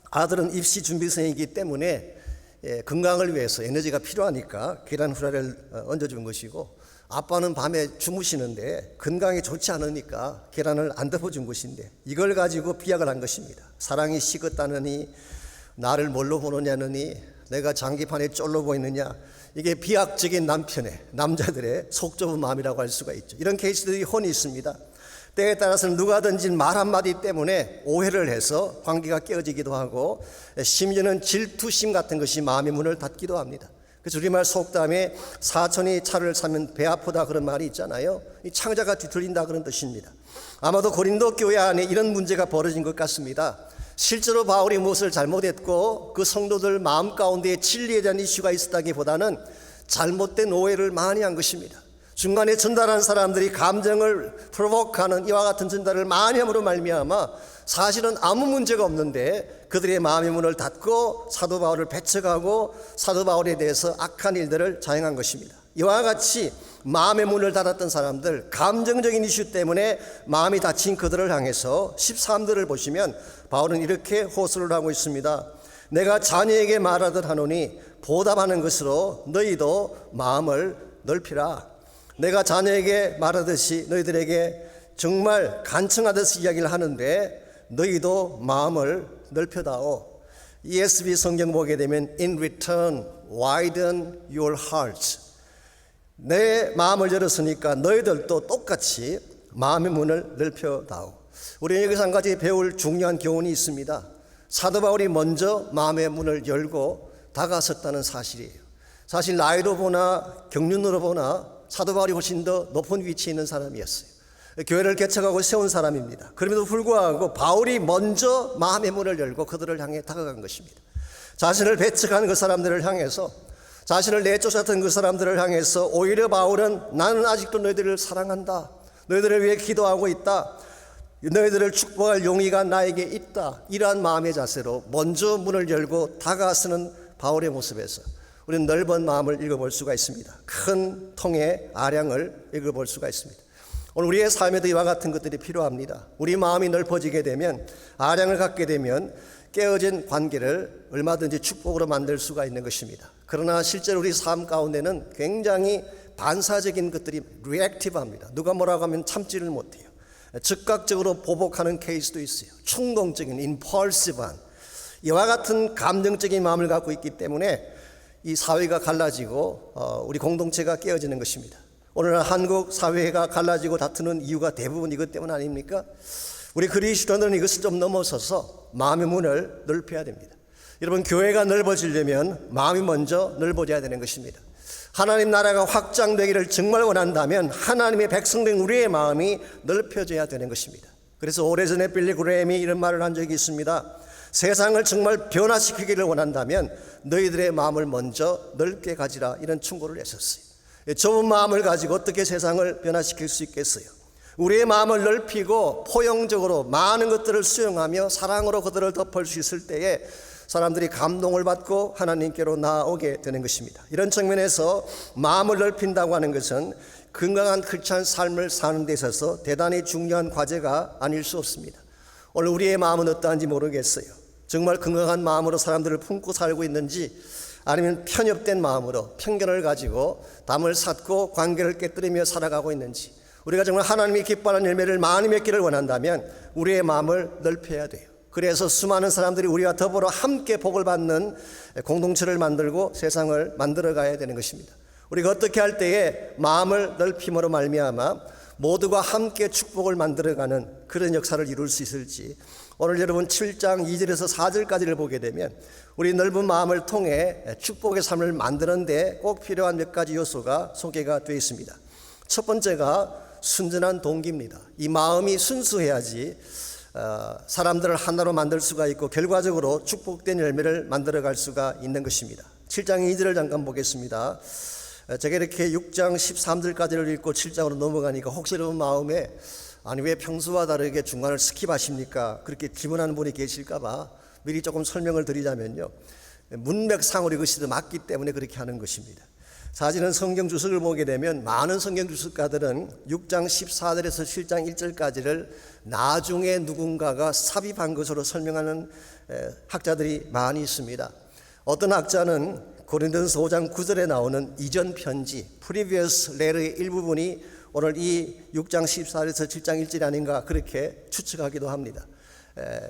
아들은 입시 준비생이기 때문에 건강을 위해서 에너지가 필요하니까 계란 후라이를 얹어준 것이고, 아빠는 밤에 주무시는데 건강이 좋지 않으니까 계란을 안 덮어준 것인데 이걸 가지고 비약을 한 것입니다. 사랑이 식었다느니, 나를 뭘로 보느냐느니, 내가 장기판에 쫄로 보이느냐, 이게 비약적인 남자들의 속 좁은 마음이라고 할 수가 있죠. 이런 케이스들이 흔히 있습니다. 때에 따라서는 누가 던진 말 한마디 때문에 오해를 해서 관계가 깨어지기도 하고, 심지어는 질투심 같은 것이 마음의 문을 닫기도 합니다. 그래서 우리말 속담에 사촌이 차를 사면 배 아프다 그런 말이 있잖아요. 이 창자가 뒤틀린다 그런 뜻입니다. 아마도 고린도 교회 안에 이런 문제가 벌어진 것 같습니다. 실제로 바울이 무엇을 잘못했고 그 성도들 마음 가운데 진리에 대한 이슈가 있었다기보다는 잘못된 오해를 많이 한 것입니다. 중간에 전달한 사람들이 감정을 프로보크하는 이와 같은 전달을 많이 함으로 말미암아 사실은 아무 문제가 없는데 그들의 마음의 문을 닫고 사도 바울을 배척하고 사도 바울에 대해서 악한 일들을 자행한 것입니다. 이와 같이 마음의 문을 닫았던 사람들, 감정적인 이슈 때문에 마음이 닫힌 그들을 향해서 13절을 보시면 바울은 이렇게 호소를 하고 있습니다. 내가 자녀에게 말하듯 하노니 보답하는 것으로 너희도 마음을 넓히라. 내가 자녀에게 말하듯이 너희들에게 정말 간청하듯이 이야기를 하는데 너희도 마음을 넓혀다오. ESV 성경 보게 되면 In return, widen your hearts. 내 마음을 열었으니까 너희들도 똑같이 마음의 문을 넓혀다오. 우리는 여기서 한 가지 배울 중요한 교훈이 있습니다. 사도 바울이 먼저 마음의 문을 열고 다가섰다는 사실이에요. 사실 나이로 보나 경륜으로 보나 사도 바울이 훨씬 더 높은 위치에 있는 사람이었어요. 교회를 개척하고 세운 사람입니다. 그럼에도 불구하고 바울이 먼저 마음의 문을 열고 그들을 향해 다가간 것입니다. 자신을 배척하는 그 사람들을 향해서, 자신을 내쫓았던 그 사람들을 향해서 오히려 바울은 나는 아직도 너희들을 사랑한다. 너희들을 위해 기도하고 있다. 너희들을 축복할 용의가 나에게 있다. 이러한 마음의 자세로 먼저 문을 열고 다가서는 바울의 모습에서 우리는 넓은 마음을 읽어볼 수가 있습니다. 큰 통의 아량을 읽어볼 수가 있습니다. 오늘 우리의 삶에도 이와 같은 것들이 필요합니다. 우리 마음이 넓어지게 되면, 아량을 갖게 되면 깨어진 관계를 얼마든지 축복으로 만들 수가 있는 것입니다. 그러나 실제로 우리 삶 가운데는 굉장히 반사적인 것들이 리액티브합니다. 누가 뭐라고 하면 참지를 못해요. 즉각적으로 보복하는 케이스도 있어요. 충동적인, 임펄시브한 이와 같은 감정적인 마음을 갖고 있기 때문에 이 사회가 갈라지고 우리 공동체가 깨어지는 것입니다. 오늘날 한국 사회가 갈라지고 다투는 이유가 대부분 이것 때문 아닙니까? 우리 그리스도인들은 이것을 좀 넘어서서 마음의 문을 넓혀야 됩니다. 여러분, 교회가 넓어지려면 마음이 먼저 넓어져야 되는 것입니다. 하나님 나라가 확장되기를 정말 원한다면 하나님의 백성된 우리의 마음이 넓혀져야 되는 것입니다. 그래서 오래전에 빌리 그레임이 이런 말을 한 적이 있습니다. 세상을 정말 변화시키기를 원한다면 너희들의 마음을 먼저 넓게 가지라, 이런 충고를 했었어요. 좁은 마음을 가지고 어떻게 세상을 변화시킬 수 있겠어요? 우리의 마음을 넓히고 포용적으로 많은 것들을 수용하며 사랑으로 그들을 덮을 수 있을 때에 사람들이 감동을 받고 하나님께로 나아오게 되는 것입니다. 이런 측면에서 마음을 넓힌다고 하는 것은 건강한 크리스찬 삶을 사는 데 있어서 대단히 중요한 과제가 아닐 수 없습니다. 오늘 우리의 마음은 어떠한지 모르겠어요. 정말 건강한 마음으로 사람들을 품고 살고 있는지, 아니면 편협된 마음으로 편견을 가지고 담을 쌓고 관계를 깨뜨리며 살아가고 있는지, 우리가 정말 하나님이 기뻐하는 열매를 많이 맺기를 원한다면 우리의 마음을 넓혀야 돼요. 그래서 수많은 사람들이 우리와 더불어 함께 복을 받는 공동체를 만들고 세상을 만들어 가야 되는 것입니다. 우리가 어떻게 할 때에 마음을 넓힘으로 말미암아 모두가 함께 축복을 만들어가는 그런 역사를 이룰 수 있을지, 오늘 여러분 7장 2절에서 4절까지를 보게 되면 우리 넓은 마음을 통해 축복의 삶을 만드는 데 꼭 필요한 몇 가지 요소가 소개가 되어 있습니다. 첫 번째가 순전한 동기입니다. 이 마음이 순수해야지 사람들을 하나로 만들 수가 있고 결과적으로 축복된 열매를 만들어갈 수가 있는 것입니다. 7장 2절을 잠깐 보겠습니다. 제가 이렇게 6장 13절까지를 읽고 7장으로 넘어가니까 혹시 여러분 마음에 아니 왜 평소와 다르게 중간을 스킵하십니까? 그렇게 질문하는 분이 계실까 봐 미리 조금 설명을 드리자면요, 문맥상으로 이것이 맞기 때문에 그렇게 하는 것입니다. 사실은 성경 주석을 보게 되면 많은 성경 주석가들은 6장 14절에서 7장 1절까지를 나중에 누군가가 삽입한 것으로 설명하는 학자들이 많이 있습니다. 어떤 학자는 고린도전서 5장 9절에 나오는 이전 편지 previous letter의 일부분이 오늘 이 6장 14절에서 7장 1절이 아닌가 그렇게 추측하기도 합니다.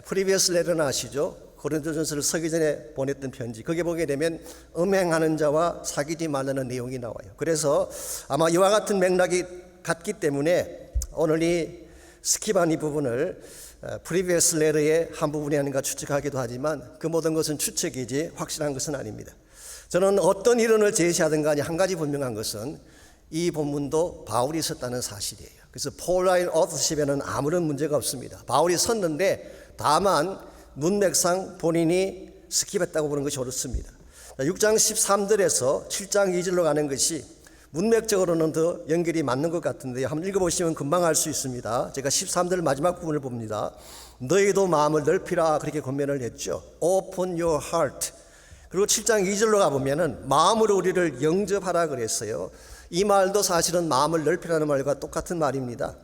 previous letter는 아시죠? 고린도전서를 서기 전에 보냈던 편지, 거기에 보게 되면 음행하는 자와 사귀지 말라는 내용이 나와요. 그래서 아마 이와 같은 맥락이 같기 때문에 오늘 이 스킵한 이 부분을 previous letter의 한 부분이 아닌가 추측하기도 하지만 그 모든 것은 추측이지 확실한 것은 아닙니다. 저는 어떤 이론을 제시하든 간에 한 가지 분명한 것은 이 본문도 바울이 썼다는 사실이에요. 그래서 폴라인 어터십에는 아무런 문제가 없습니다. 바울이 썼는데 다만 문맥상 본인이 스킵했다고 보는 것이 옳습니다. 6장 13절에서 7장 2절로 가는 것이 문맥적으로는 더 연결이 맞는 것 같은데요. 한번 읽어보시면 금방 알 수 있습니다. 제가 13절 마지막 부분을 봅니다. 너희도 마음을 넓히라 그렇게 권면을 했죠. Open your heart. 그리고 7장 2절로 가보면은 마음으로 우리를 영접하라 그랬어요. 이 말도 사실은 마음을 넓히라는 말과 똑같은 말입니다.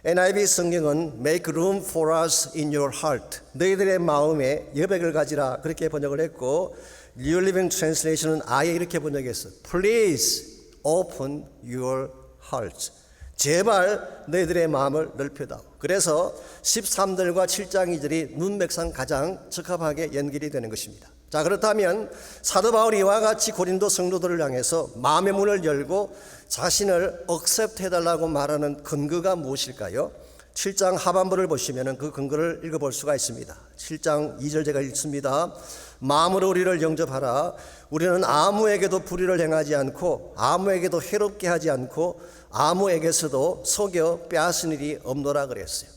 NIV 성경은 Make room for us in your heart. 너희들의 마음에 여백을 가지라 그렇게 번역을 했고, New Living Translation은 아예 이렇게 번역했어. Please open your hearts. 제발 너희들의 마음을 넓혀다오. 그래서 13절과 7장 2절이 문맥상 가장 적합하게 연결이 되는 것입니다. 자, 그렇다면 사도 바울이 이와 같이 고린도 성도들을 향해서 마음의 문을 열고 자신을 억셉트 해달라고 말하는 근거가 무엇일까요? 7장 하반부를 보시면 그 근거를 읽어볼 수가 있습니다. 7장 2절 제가 읽습니다. 마음으로 우리를 영접하라. 우리는 아무에게도 불의를 행하지 않고 아무에게도 해롭게 하지 않고 아무에게서도 속여 빼앗은 일이 없노라 그랬어요.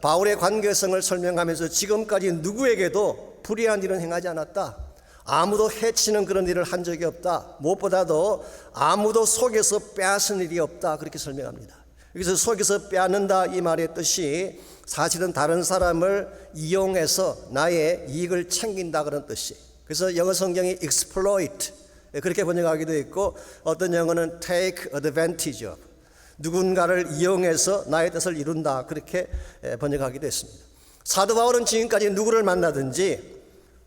바울의 관계성을 설명하면서 지금까지 누구에게도 불의한 일은 행하지 않았다. 아무도 해치는 그런 일을 한 적이 없다. 무엇보다도 아무도 속여서 빼앗은 일이 없다. 그렇게 설명합니다. 여기서 속여서 빼앗는다 이 말의 뜻이 사실은 다른 사람을 이용해서 나의 이익을 챙긴다 그런 뜻이. 그래서 영어 성경이 exploit 그렇게 번역하기도 있고, 어떤 영어는 take advantage of, 누군가를 이용해서 나의 뜻을 이룬다 그렇게 번역하기도 했습니다. 사도 바울은 지금까지 누구를 만나든지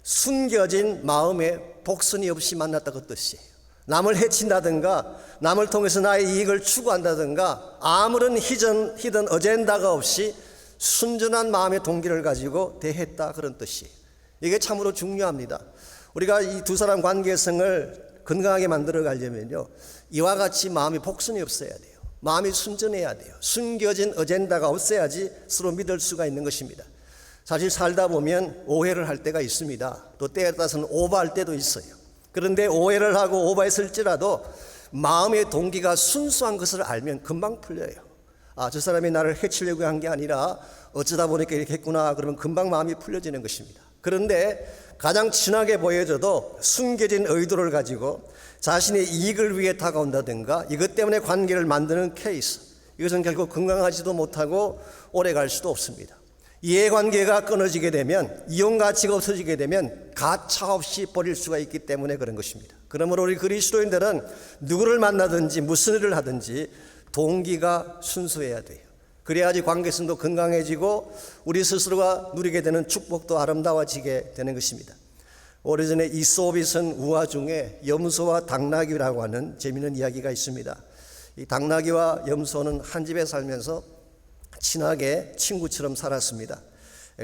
숨겨진 마음에 복선이 없이 만났다고 뜻이에요. 남을 해친다든가 남을 통해서 나의 이익을 추구한다든가 아무런 히든 어젠다가 없이 순전한 마음의 동기를 가지고 대했다 그런 뜻이에요. 이게 참으로 중요합니다. 우리가 이 두 사람 관계성을 건강하게 만들어 가려면요, 이와 같이 마음이 복선이 없어야 돼요. 마음이 순전해야 돼요. 숨겨진 어젠다가 없어야지 서로 믿을 수가 있는 것입니다. 사실 살다 보면 오해를 할 때가 있습니다. 또 때에 따라서는 오버할 때도 있어요. 그런데 오해를 하고 오버했을지라도 마음의 동기가 순수한 것을 알면 금방 풀려요. 아, 저 사람이 나를 해치려고 한 게 아니라 어쩌다 보니까 이렇게 했구나. 그러면 금방 마음이 풀려지는 것입니다. 그런데 가장 친하게 보여져도 숨겨진 의도를 가지고 자신의 이익을 위해 다가온다든가 이것 때문에 관계를 만드는 케이스, 이것은 결국 건강하지도 못하고 오래 갈 수도 없습니다. 이해관계가 끊어지게 되면, 이용 가치가 없어지게 되면 가차 없이 버릴 수가 있기 때문에 그런 것입니다. 그러므로 우리 그리스도인들은 누구를 만나든지 무슨 일을 하든지 동기가 순수해야 돼요. 그래야지 관계성도 건강해지고 우리 스스로가 누리게 되는 축복도 아름다워지게 되는 것입니다. 오래전에 이솝이 쓴 우화 중에 염소와 당나귀라고 하는 재미있는 이야기가 있습니다. 이 당나귀와 염소는 한 집에 살면서 친하게 친구처럼 살았습니다.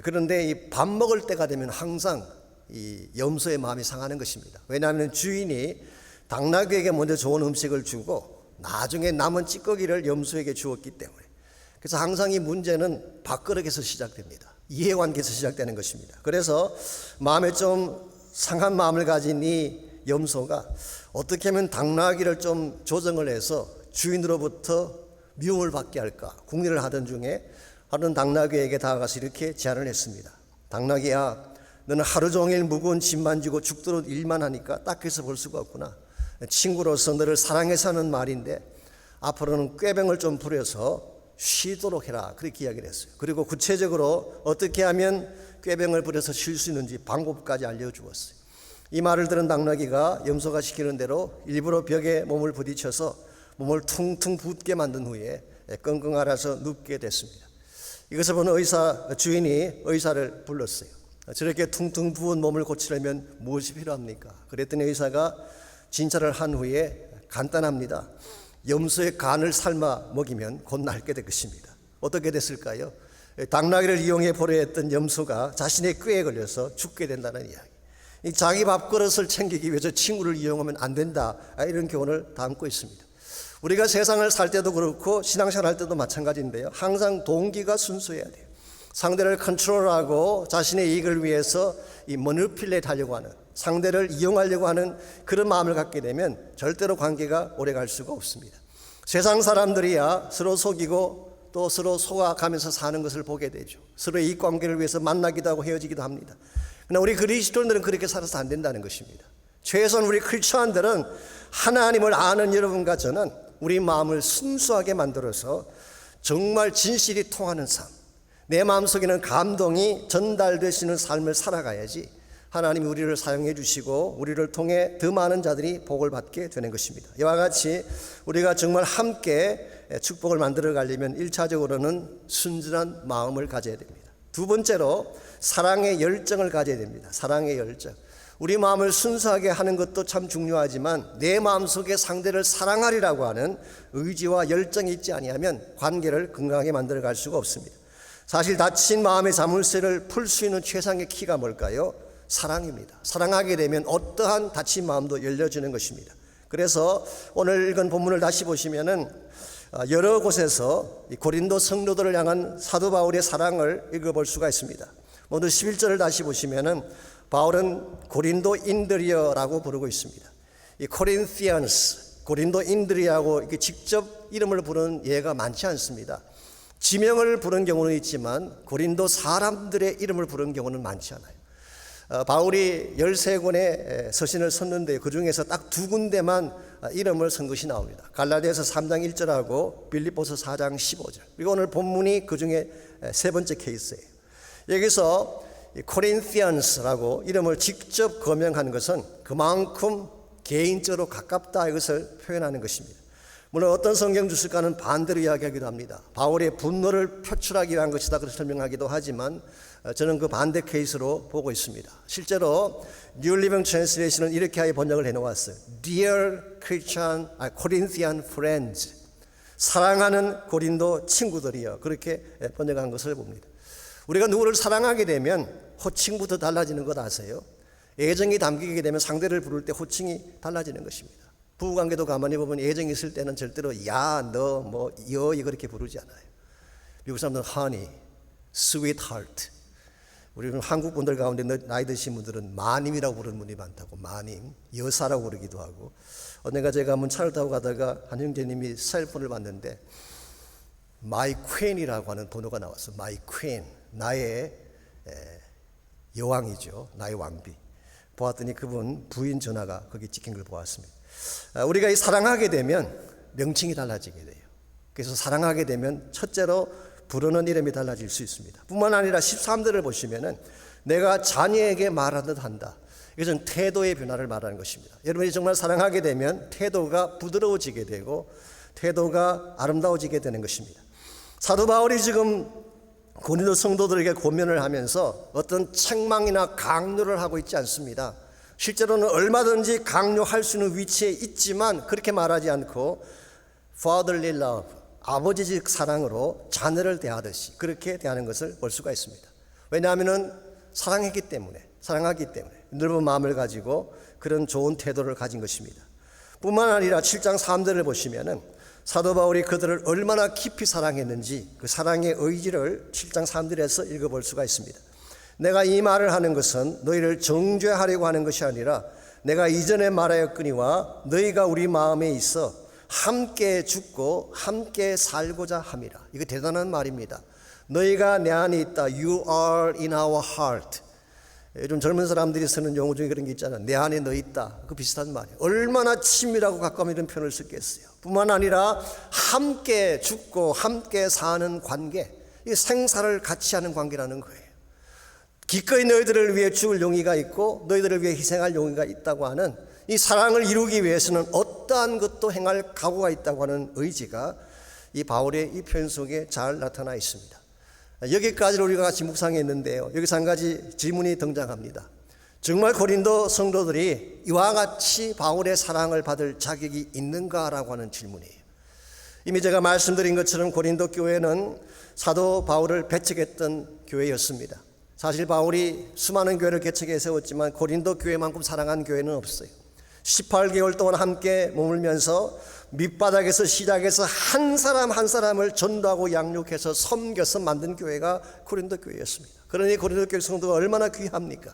그런데 이 밥 먹을 때가 되면 항상 이 염소의 마음이 상하는 것입니다. 왜냐하면 주인이 당나귀에게 먼저 좋은 음식을 주고 나중에 남은 찌꺼기를 염소에게 주었기 때문에. 그래서 항상 이 문제는 밥그릇에서 시작됩니다. 이해관계에서 시작되는 것입니다. 그래서 마음에 좀 상한 마음을 가진 이 염소가 어떻게 하면 당나귀를 좀 조정을 해서 주인으로부터 미움을 받게 할까 궁리를 하던 중에 하루는 당나귀에게 다가가서 이렇게 제안을 했습니다. 당나귀야, 너는 하루 종일 무거운 짐만 지고 죽도록 일만 하니까 딱해서 볼 수가 없구나. 친구로서 너를 사랑해서 하는 말인데 앞으로는 꾀병을 좀 부려서 쉬도록 해라. 그렇게 이야기를 했어요. 그리고 구체적으로 어떻게 하면 꾀병을 부려서 쉴 수 있는지 방법까지 알려주었어요. 이 말을 들은 당나귀가 염소가 시키는 대로 일부러 벽에 몸을 부딪혀서 몸을 퉁퉁 붓게 만든 후에 끙끙 앓아서 눕게 됐습니다. 이것을 본 주인이 의사를 불렀어요. 저렇게 퉁퉁 부은 몸을 고치려면 무엇이 필요합니까? 그랬더니 의사가 진찰을 한 후에 간단합니다. 염소의 간을 삶아 먹이면 곧 낫게 될 것입니다. 어떻게 됐을까요? 당나귀를 이용해 보려 했던 염소가 자신의 꾀에 걸려서 죽게 된다는 이야기. 자기 밥그릇을 챙기기 위해서 친구를 이용하면 안 된다, 이런 교훈을 담고 있습니다. 우리가 세상을 살 때도 그렇고 신앙생활 할 때도 마찬가지인데요, 항상 동기가 순수해야 돼요. 상대를 컨트롤하고 자신의 이익을 위해서 이 머니플레이트 하려고 하는, 상대를 이용하려고 하는 그런 마음을 갖게 되면 절대로 관계가 오래 갈 수가 없습니다. 세상 사람들이야 서로 속이고 또 서로 속아가면서 사는 것을 보게 되죠. 서로의 이익 관계를 위해서 만나기도 하고 헤어지기도 합니다. 그러나 우리 그리스도인들은 그렇게 살아서 안 된다는 것입니다. 최소한 우리 크리스천들은 하나님을 아는 여러분과 저는 우리 마음을 순수하게 만들어서 정말 진실이 통하는 삶, 내 마음속에는 감동이 전달되시는 삶을 살아가야지 하나님이 우리를 사용해 주시고 우리를 통해 더 많은 자들이 복을 받게 되는 것입니다. 이와 같이 우리가 정말 함께 축복을 만들어 가려면 1차적으로는 순전한 마음을 가져야 됩니다. 두 번째로 사랑의 열정을 가져야 됩니다. 사랑의 열정. 우리 마음을 순수하게 하는 것도 참 중요하지만 내 마음속에 상대를 사랑하리라고 하는 의지와 열정이 있지 아니하면 관계를 건강하게 만들어 갈 수가 없습니다. 사실 다친 마음의 자물쇠를 풀 수 있는 최상의 키가 뭘까요? 사랑입니다. 사랑하게 되면 어떠한 다친 마음도 열려지는 것입니다. 그래서 오늘 읽은 본문을 다시 보시면은 여러 곳에서 고린도 성도들을 향한 사도 바울의 사랑을 읽어볼 수가 있습니다. 먼저 11절을 다시 보시면은 바울은 고린도인들이여라고 부르고 있습니다. 이 코린티안스, 고린도인들이라고 이렇게 직접 이름을 부르는 예가 많지 않습니다. 지명을 부른 경우는 있지만 고린도 사람들의 이름을 부른 경우는 많지 않아요. 바울이 13권의 서신을 썼는데 그 중에서 딱 2군데만 이름을 쓴 것이 나옵니다. 갈라디아서 3장 1절하고 빌립보서 4장 15절. 그리고 오늘 본문이 그 중에 세 번째 케이스예요. 여기서 코린티안스라고 이름을 직접 거명한 것은 그만큼 개인적으로 가깝다 이것을 표현하는 것입니다. 물론 어떤 성경 주석가는 반대로 이야기하기도 합니다. 바울의 분노를 표출하기 위한 것이다 그렇게 설명하기도 하지만 저는 그 반대 케이스로 보고 있습니다. 실제로 New Living Translation은 이렇게 하여 번역을 해놓았어요. Dear Christian, Corinthian friends, 사랑하는 고린도 친구들이여, 그렇게 번역한 것을 봅니다. 우리가 누구를 사랑하게 되면 호칭부터 달라지는 것 아세요? 애정이 담기게 되면 상대를 부를 때 호칭이 달라지는 것입니다. 부부관계도 가만히 보면 애정이 있을 때는 절대로 야, 너, 뭐, 여이 그렇게 부르지 않아요. 미국 사람들은 honey, sweetheart. 우리는 한국 분들 가운데 나이 드신 분들은 마님이라고 부르는 분이 많다고. 마님, 여사라고 부르기도 하고. 내가 제가 한번 차를 타고 가다가 한 형제님이 셀폰을 봤는데 My Queen이라고 하는 번호가 나왔어. My Queen, 나의 여왕이죠. 나의 왕비. 보았더니 그분 부인 전화가 거기 찍힌 걸 보았습니다. 우리가 이 사랑하게 되면 명칭이 달라지게 돼요. 그래서 사랑하게 되면 첫째로 부르는 이름이 달라질 수 있습니다. 뿐만 아니라 13절을 보시면은 내가 자녀에게 말하듯 한다. 이것은 태도의 변화를 말하는 것입니다. 여러분이 정말 사랑하게 되면 태도가 부드러워지게 되고 태도가 아름다워지게 되는 것입니다. 사도 바울이 지금 고린도 성도들에게 고면을 하면서 어떤 책망이나 강요를 하고 있지 않습니다. 실제로는 얼마든지 강요할 수 있는 위치에 있지만 그렇게 말하지 않고 fatherly love, 아버지적 사랑으로 자녀를 대하듯이 그렇게 대하는 것을 볼 수가 있습니다. 왜냐하면 사랑하기 때문에 넓은 마음을 가지고 그런 좋은 태도를 가진 것입니다. 뿐만 아니라 7장 3절을 보시면은 사도 바울이 그들을 얼마나 깊이 사랑했는지 그 사랑의 의지를 7장 3절에서 읽어볼 수가 있습니다. 내가 이 말을 하는 것은 너희를 정죄하려고 하는 것이 아니라 내가 이전에 말하였거니와 너희가 우리 마음에 있어 함께 죽고 함께 살고자 함이라. 이거 대단한 말입니다. 너희가 내 안에 있다. You are in our heart. 요즘 젊은 사람들이 쓰는 용어 중에 그런 게 있잖아요. 내 안에 너 있다. 그 비슷한 말이에요. 얼마나 친밀하고 가까운 이런 표현을 쓰겠어요. 뿐만 아니라 함께 죽고 함께 사는 관계, 이 생사를 같이 하는 관계라는 거예요. 기꺼이 너희들을 위해 죽을 용의가 있고 너희들을 위해 희생할 용의가 있다고 하는 이 사랑을 이루기 위해서는 어떠한 것도 행할 각오가 있다고 하는 의지가 이 바울의 이 표현 속에 잘 나타나 있습니다. 여기까지 우리가 같이 묵상했는데요. 여기서 한 가지 질문이 등장합니다. 정말 고린도 성도들이 이와 같이 바울의 사랑을 받을 자격이 있는가라고 하는 질문이에요. 이미 제가 말씀드린 것처럼 고린도 교회는 사도 바울을 배척했던 교회였습니다. 사실 바울이 수많은 교회를 개척해 세웠지만 고린도 교회만큼 사랑한 교회는 없어요. 18개월 동안 함께 머물면서 밑바닥에서 시작해서 한 사람 한 사람을 전도하고 양육해서 섬겨서 만든 교회가 고린도 교회였습니다. 그러니 고린도 교회 성도가 얼마나 귀합니까?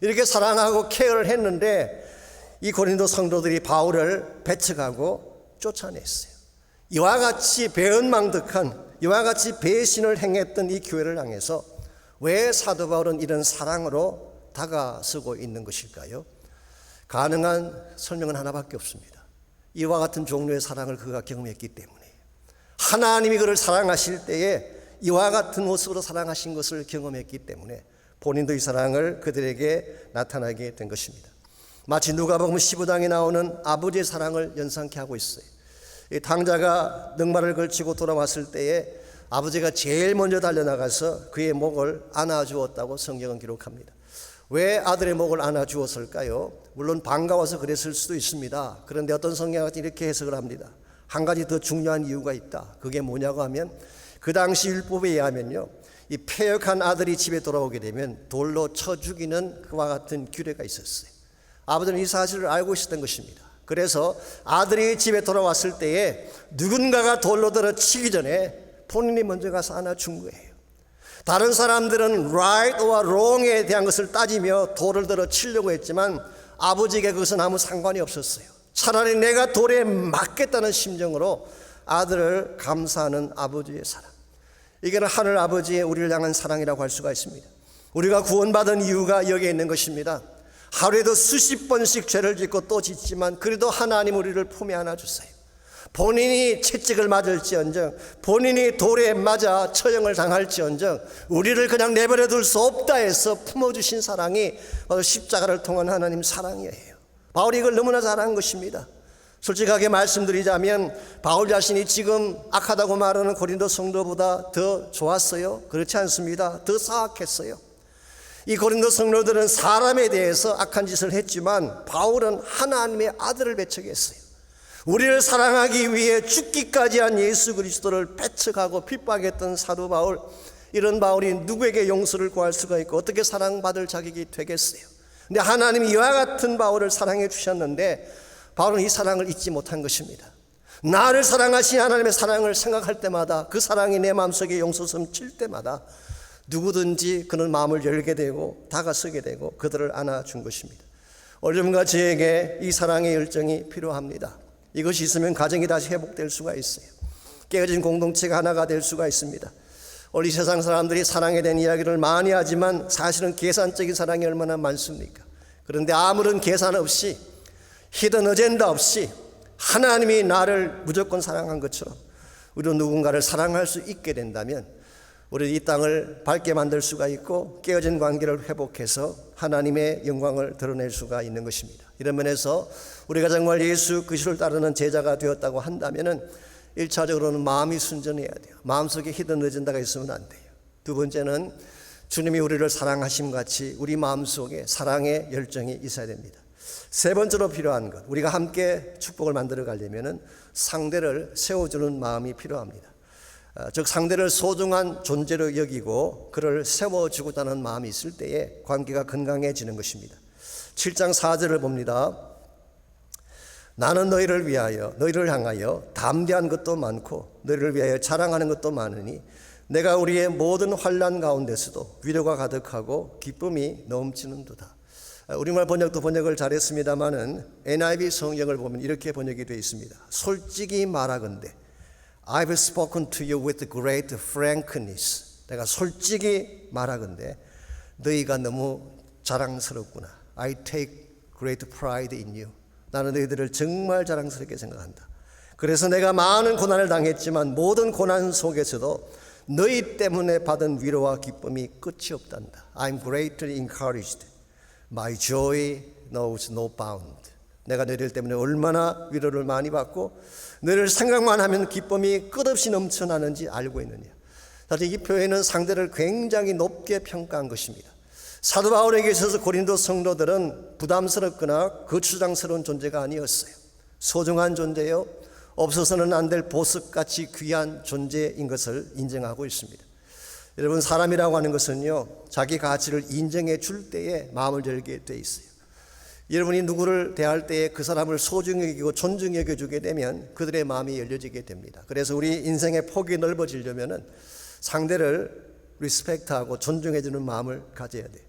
이렇게 사랑하고 케어를 했는데 이 고린도 성도들이 바울을 배척하고 쫓아냈어요. 이와 같이 배은망덕한 이와 같이 배신을 행했던 이 교회를 향해서 왜 사도 바울은 이런 사랑으로 다가서고 있는 것일까요? 가능한 설명은 하나밖에 없습니다. 이와 같은 종류의 사랑을 그가 경험했기 때문에 하나님이 그를 사랑하실 때에 이와 같은 모습으로 사랑하신 것을 경험했기 때문에 본인도 이 사랑을 그들에게 나타나게 된 것입니다. 마치 누가복음 15장에 나오는 아버지의 사랑을 연상케 하고 있어요. 이 탕자가 넉마를 걸치고 돌아왔을 때에 아버지가 제일 먼저 달려나가서 그의 목을 안아주었다고 성경은 기록합니다. 왜 아들의 목을 안아주었을까요? 물론 반가워서 그랬을 수도 있습니다. 그런데 어떤 성경학자는 이렇게 해석을 합니다. 한 가지 더 중요한 이유가 있다. 그게 뭐냐고 하면 그 당시 율법에 의하면요, 이 패역한 아들이 집에 돌아오게 되면 돌로 쳐 죽이는 그와 같은 규례가 있었어요. 아버지는 이 사실을 알고 있었던 것입니다. 그래서 아들이 집에 돌아왔을 때에 누군가가 돌로 들어 치기 전에 본인이 먼저 가서 안아준 거예요. 다른 사람들은 right와 wrong에 대한 것을 따지며 돌을 들어 치려고 했지만 아버지에게 그것은 아무 상관이 없었어요. 차라리 내가 돌에 맞겠다는 심정으로 아들을 감사하는 아버지의 사랑. 이게는 하늘 아버지의 우리를 향한 사랑이라고 할 수가 있습니다. 우리가 구원받은 이유가 여기에 있는 것입니다. 하루에도 수십 번씩 죄를 짓고 또 짓지만 그래도 하나님 우리를 품에 안아주세요. 본인이 채찍을 맞을지언정, 본인이 돌에 맞아 처형을 당할지언정 우리를 그냥 내버려 둘 수 없다 해서 품어주신 사랑이 바로 십자가를 통한 하나님 사랑이에요. 바울이 이걸 너무나 잘한 것입니다. 솔직하게 말씀드리자면 바울 자신이 지금 악하다고 말하는 고린도 성도보다 더 좋았어요? 그렇지 않습니다. 더 사악했어요. 이 고린도 성도들은 사람에 대해서 악한 짓을 했지만 바울은 하나님의 아들을 배척했어요. 우리를 사랑하기 위해 죽기까지 한 예수 그리스도를 배척하고 핍박했던 사도 바울, 이런 바울이 누구에게 용서를 구할 수가 있고 어떻게 사랑받을 자격이 되겠어요? 근데 하나님이 이와 같은 바울을 사랑해 주셨는데 바울은 이 사랑을 잊지 못한 것입니다. 나를 사랑하신 하나님의 사랑을 생각할 때마다, 그 사랑이 내 마음속에 용서섬 칠 때마다 누구든지 그는 마음을 열게 되고 다가서게 되고 그들을 안아준 것입니다. 오늘과 저에게 이 사랑의 열정이 필요합니다. 이것이 있으면 가정이 다시 회복될 수가 있어요. 깨어진 공동체가 하나가 될 수가 있습니다. 오늘 이 세상 사람들이 사랑에 대한 이야기를 많이 하지만 사실은 계산적인 사랑이 얼마나 많습니까? 그런데 아무런 계산 없이, 히든 어젠다 없이 하나님이 나를 무조건 사랑한 것처럼 우리도 누군가를 사랑할 수 있게 된다면 우리 이 땅을 밝게 만들 수가 있고 깨어진 관계를 회복해서 하나님의 영광을 드러낼 수가 있는 것입니다. 이런 면에서 우리가 정말 예수 그리스도를 따르는 제자가 되었다고 한다면은 1차적으로는 마음이 순전해야 돼요. 마음속에 히든 어젠다가 있으면 안 돼요. 두 번째는 주님이 우리를 사랑하심 같이 우리 마음속에 사랑의 열정이 있어야 됩니다. 세 번째로 필요한 것, 우리가 함께 축복을 만들어 가려면은 상대를 세워주는 마음이 필요합니다. 즉 상대를 소중한 존재로 여기고 그를 세워주고자 하는 마음이 있을 때에 관계가 건강해지는 것입니다. 7장 4절을 봅니다. 나는 너희를 위하여, 너희를 향하여 담대한 것도 많고 너희를 위하여 자랑하는 것도 많으니 내가 우리의 모든 환난 가운데서도 위로가 가득하고 기쁨이 넘치는도다. 우리말 번역도 번역을 잘했습니다마는 NIV 성경을 보면 이렇게 번역이 되어 있습니다. 솔직히 말하건대 I've spoken to you with great frankness. 내가 솔직히 말하건대 너희가 너무 자랑스럽구나. I take great pride in you. 나는 너희들을 정말 자랑스럽게 생각한다. 그래서 내가 많은 고난을 당했지만 모든 고난 속에서도 너희 때문에 받은 위로와 기쁨이 끝이 없단다. I'm greatly encouraged. My joy knows no bound. 내가 너희들 때문에 얼마나 위로를 많이 받고 너희를 생각만 하면 기쁨이 끝없이 넘쳐나는지 알고 있느냐. 사실 이 표현은 상대를 굉장히 높게 평가한 것입니다. 사도 바울에게 있어서 고린도 성도들은 부담스럽거나 거추장스러운 존재가 아니었어요. 소중한 존재요, 없어서는 안 될 보석같이 귀한 존재인 것을 인정하고 있습니다. 여러분, 사람이라고 하는 것은요, 자기 가치를 인정해 줄 때에 마음을 열게 돼 있어요. 여러분이 누구를 대할 때에 그 사람을 소중히 여기고 존중히 여겨주게 되면 그들의 마음이 열려지게 됩니다. 그래서 우리 인생의 폭이 넓어지려면 상대를 리스펙트하고 존중해주는 마음을 가져야 돼요.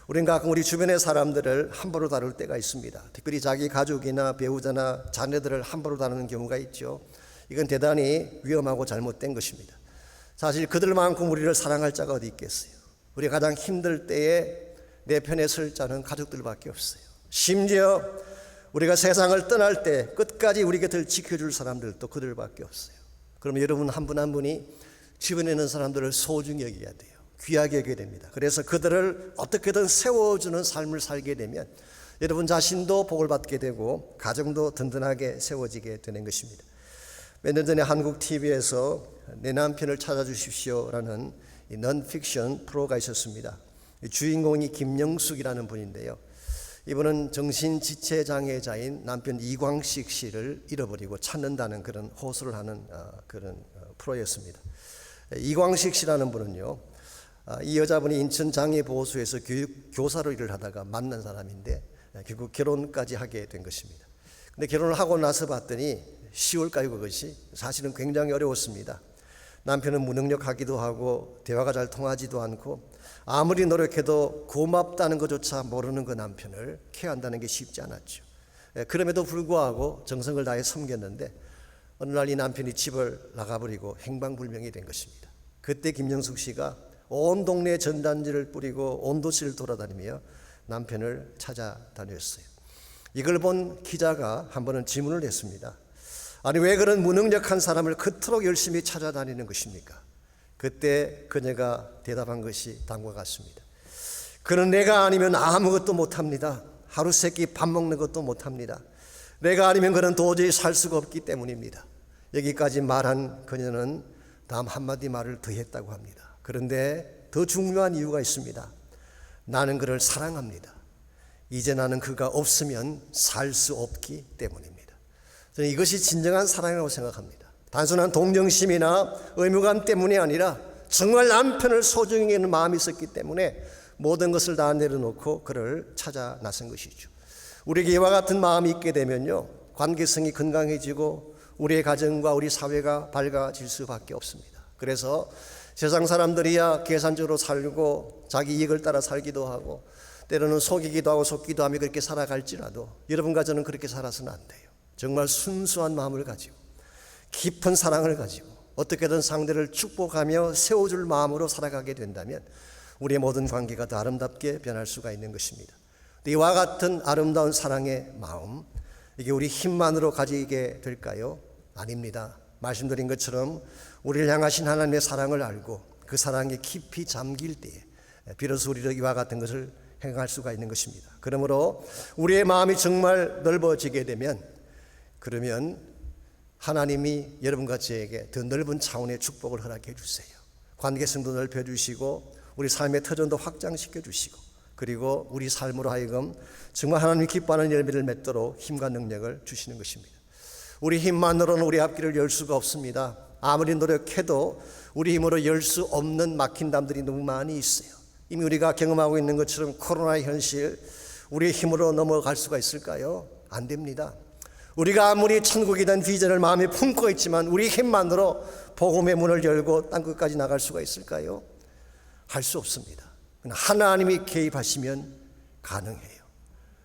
우리는 가끔 우리 주변의 사람들을 함부로 다룰 때가 있습니다. 특별히 자기 가족이나 배우자나 자녀들을 함부로 다루는 경우가 있죠. 이건 대단히 위험하고 잘못된 것입니다. 사실 그들만큼 우리를 사랑할 자가 어디 있겠어요. 우리가 가장 힘들 때에 내 편에 설 자는 가족들밖에 없어요. 심지어 우리가 세상을 떠날 때 끝까지 우리 곁을 지켜줄 사람들도 그들밖에 없어요. 그러면 여러분 한 분 한 분이 주변에 있는 사람들을 소중히 여겨야 돼요. 귀하게 여기게 됩니다. 그래서 그들을 어떻게든 세워주는 삶을 살게 되면 여러분 자신도 복을 받게 되고 가정도 든든하게 세워지게 되는 것입니다. 몇 년 전에 한국 TV에서 내 남편을 찾아주십시오라는 넌픽션 프로가 있었습니다. 주인공이 김영숙이라는 분인데요. 이분은 정신지체장애자인 남편 이광식 씨를 잃어버리고 찾는다는 그런 호소를 하는 그런 프로였습니다. 이광식 씨라는 분은요, 이 여자분이 인천장애보호소에서 교사로 일을 하다가 만난 사람인데 결국 결혼까지 하게 된 것입니다. 근데 결혼을 하고 나서 봤더니 10월까지 그것이 사실은 굉장히 어려웠습니다. 남편은 무능력하기도 하고 대화가 잘 통하지도 않고 아무리 노력해도 고맙다는 것조차 모르는 그 남편을 케어한다는 게 쉽지 않았죠. 그럼에도 불구하고 정성을 다해 섬겼는데 어느 날 이 남편이 집을 나가버리고 행방불명이 된 것입니다. 그때 김영숙 씨가 온 동네에 전단지를 뿌리고 온 도시를 돌아다니며 남편을 찾아다녔어요. 이걸 본 기자가 한 번은 질문을 했습니다. 아니 왜 그런 무능력한 사람을 그토록 열심히 찾아다니는 것입니까? 그때 그녀가 대답한 것이 다음과 같습니다. 그는 내가 아니면 아무것도 못합니다. 하루 세끼 밥 먹는 것도 못합니다. 내가 아니면 그는 도저히 살 수가 없기 때문입니다. 여기까지 말한 그녀는 다음 한마디 말을 더 했다고 합니다. 그런데 더 중요한 이유가 있습니다. 나는 그를 사랑합니다. 이제 나는 그가 없으면 살 수 없기 때문입니다. 저는 이것이 진정한 사랑이라고 생각합니다. 단순한 동정심이나 의무감 때문이 아니라 정말 남편을 소중히 여기는 마음이 있었기 때문에 모든 것을 다 내려놓고 그를 찾아 나선 것이죠. 우리에게 이와 같은 마음이 있게 되면요, 관계성이 건강해지고 우리의 가정과 우리 사회가 밝아질 수밖에 없습니다. 그래서 세상 사람들이야 계산적으로 살고 자기 이익을 따라 살기도 하고 때로는 속이기도 하고 속기도 하며 그렇게 살아갈지라도 여러분과 저는 그렇게 살아서는 안 돼요. 정말 순수한 마음을 가지고 깊은 사랑을 가지고 어떻게든 상대를 축복하며 세워줄 마음으로 살아가게 된다면 우리의 모든 관계가 더 아름답게 변할 수가 있는 것입니다. 이와 같은 아름다운 사랑의 마음, 이게 우리 힘만으로 가지게 될까요? 아닙니다. 말씀드린 것처럼 우리를 향하신 하나님의 사랑을 알고 그 사랑에 깊이 잠길 때에 비로소 우리도 이와 같은 것을 행할 수가 있는 것입니다. 그러므로 우리의 마음이 정말 넓어지게 되면 그러면 하나님이 여러분과 저에게 더 넓은 차원의 축복을 허락해 주세요. 관계성도 넓혀주시고 우리 삶의 터전도 확장시켜 주시고 그리고 우리 삶으로 하여금 정말 하나님이 기뻐하는 열매를 맺도록 힘과 능력을 주시는 것입니다. 우리 힘만으로는 우리 앞길을 열 수가 없습니다. 아무리 노력해도 우리 힘으로 열 수 없는 막힌 담들이 너무 많이 있어요. 이미 우리가 경험하고 있는 것처럼 코로나의 현실, 우리의 힘으로 넘어갈 수가 있을까요? 안 됩니다. 우리가 아무리 천국에 대한 비전을 마음에 품고 있지만 우리 힘만으로 복음의 문을 열고 땅끝까지 나갈 수가 있을까요? 할 수 없습니다. 하나님이 개입하시면 가능해요.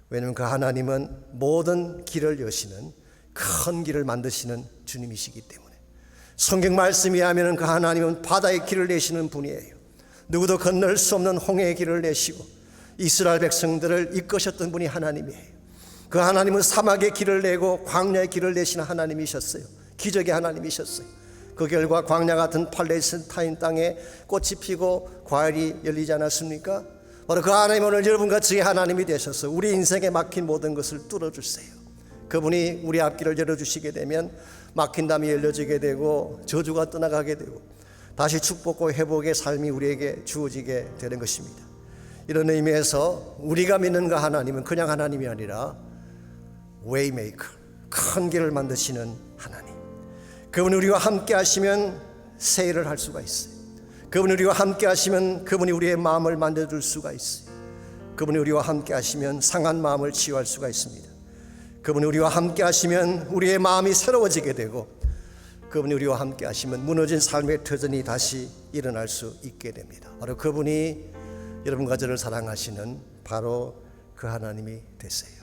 왜냐하면 그 하나님은 모든 길을 여시는 큰 길을 만드시는 주님이시기 때문에. 성경 말씀에 하면 그 하나님은 바다의 길을 내시는 분이에요. 누구도 건널 수 없는 홍해의 길을 내시고 이스라엘 백성들을 이끄셨던 분이 하나님이에요. 그 하나님은 사막의 길을 내고 광야의 길을 내시는 하나님이셨어요. 기적의 하나님이셨어요. 그 결과 광야 같은 팔레스타인 땅에 꽃이 피고 과일이 열리지 않았습니까? 바로 그 하나님 오늘 여러분과 저의 하나님이 되셔서 우리 인생에 막힌 모든 것을 뚫어주세요. 그분이 우리 앞길을 열어주시게 되면 막힌 담이 열려지게 되고 저주가 떠나가게 되고 다시 축복과 회복의 삶이 우리에게 주어지게 되는 것입니다. 이런 의미에서 우리가 믿는 그 하나님은 그냥 하나님이 아니라 웨이메이커, 큰 길을 만드시는 하나님. 그분이 우리와 함께 하시면 새 일을 할 수가 있어요. 그분이 우리와 함께 하시면 그분이 우리의 마음을 만져줄 수가 있어요. 그분이 우리와 함께 하시면 상한 마음을 치유할 수가 있습니다. 그분이 우리와 함께 하시면 우리의 마음이 새로워지게 되고 그분이 우리와 함께 하시면 무너진 삶의 터전이 다시 일어날 수 있게 됩니다. 바로 그분이 여러분과 저를 사랑하시는 바로 그 하나님이 되세요.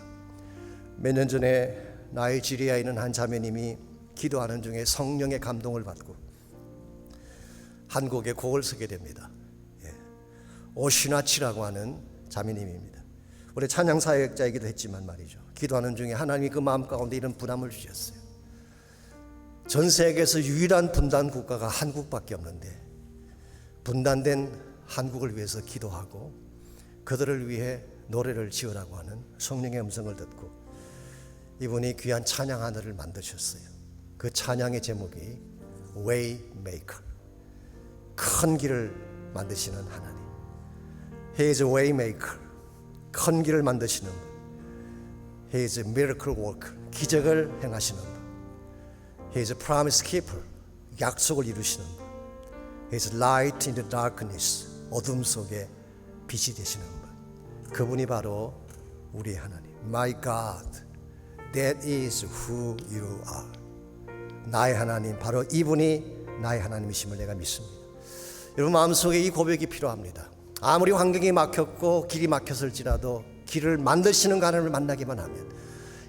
몇 년 전에 나이지리아에 있는 한 자매님이 기도하는 중에 성령의 감동을 받고 한 곡의 곡을 쓰게 됩니다. 오시나치라고 하는 자매님입니다. 우리 찬양사역자이기도 했지만 말이죠. 기도하는 중에 하나님이 그 마음 가운데 이런 부담을 주셨어요. 전 세계에서 유일한 분단 국가가 한국밖에 없는데 분단된 한국을 위해서 기도하고 그들을 위해 노래를 지으라고 하는 성령의 음성을 듣고 이분이 귀한 찬양 하나를 만드셨어요. 그 찬양의 제목이 Waymaker, 큰 길을 만드시는 하나님. He is a Waymaker, 큰 길을 만드시는 분. He is a Miracle Worker, 기적을 행하시는 분. He is a Promise Keeper, 약속을 이루시는 분. He is Light in the Darkness, 어둠 속에 빛이 되시는 분. 그분이 바로 우리의 하나님. My God, that is who you are. 나의 하나님, 바로 이분이 나의 하나님이심을 내가 믿습니다. 여러분 마음속에 이 고백이 필요합니다. 아무리 환경이 막혔고 길이 막혔을지라도 길을 만드시는 하나님을 만나기만 하면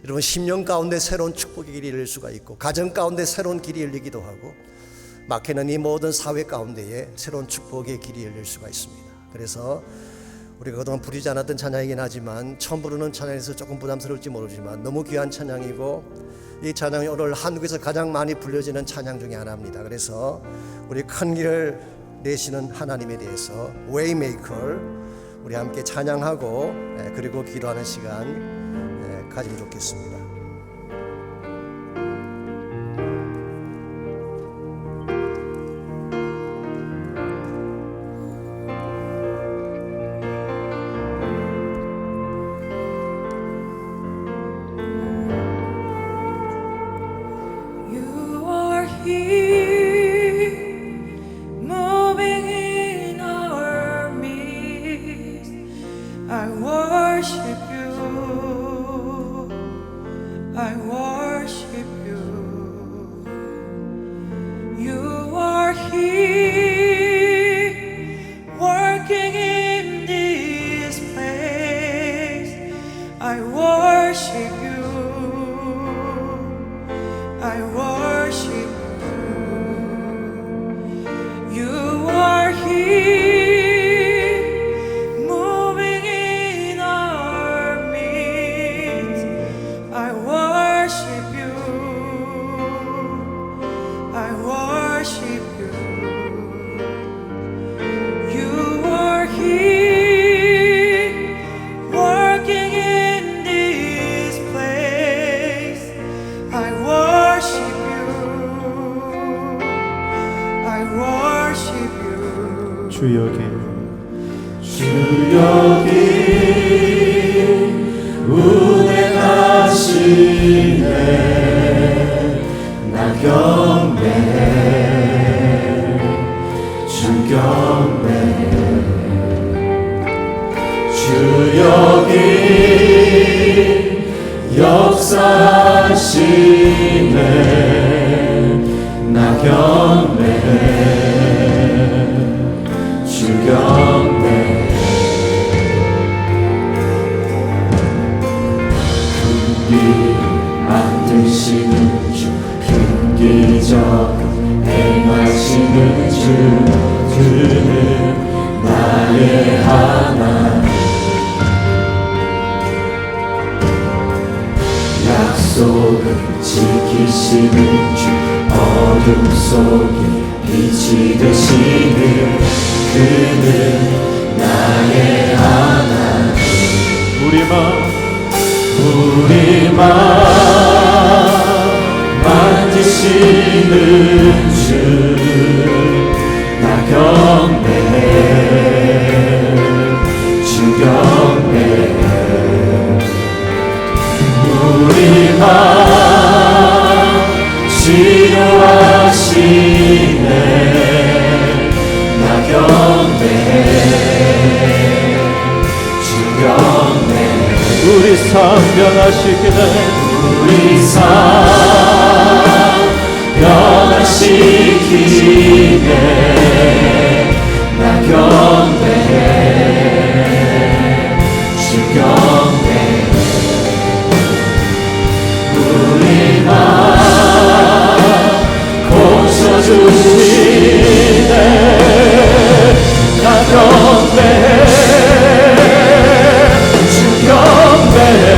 여러분 10년 가운데 새로운 축복의 길이 열릴 수가 있고 가정 가운데 새로운 길이 열리기도 하고 막히는 이 모든 사회 가운데에 새로운 축복의 길이 열릴 수가 있습니다. 그래서 우리가 그동안 부르지 않았던 찬양이긴 하지만 처음 부르는 찬양에서 조금 부담스러울지 모르지만 너무 귀한 찬양이고 이 찬양이 오늘 한국에서 가장 많이 불려지는 찬양 중에 하나입니다. 그래서 우리 큰 길을 내시는 하나님에 대해서 Waymaker 우리 함께 찬양하고 그리고 기도하는 시간 가지면 좋겠습니다. 주 여기 운행하시네 나 경배해 주 경배해 주 여기 역사하시네 나 경배해 주 경배해 만드시는 주, 큰 기적을 행하시는 주, 그는 나의 하나님. 약속을 지키시는 주, 어둠 속에 빛이 되시는 그는 나의 하나님. 우리 맘 만지시는 주 나 경배해 주 경배해 우리 맘 치료하시네 나 경배해 주 경배해 우리 삶 변화시키네 우리 삶 변화시키네 나 경배해 주 경배해 우리 맘 고쳐주시네 나 경배해 주 경배해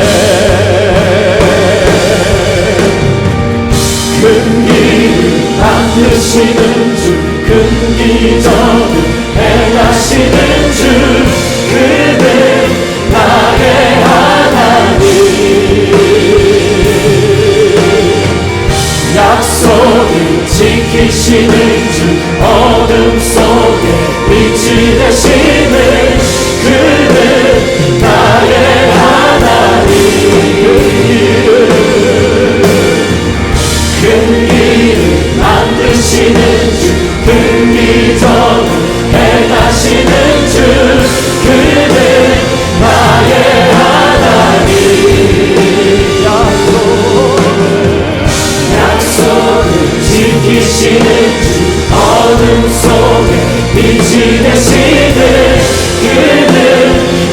큰 길을 만드시는 주 큰 기적을 행하시는 주 그는 나의 하나님 약속을 지키시는 주 어둠 속에 빛이 되시는 그는 나의 하나님 큰 길을 만드시는 주 큰 기적을 행하시는 주 그는 나의 하나님 약속을 지키시는 주 어둠 속에 빛이 되시는 그는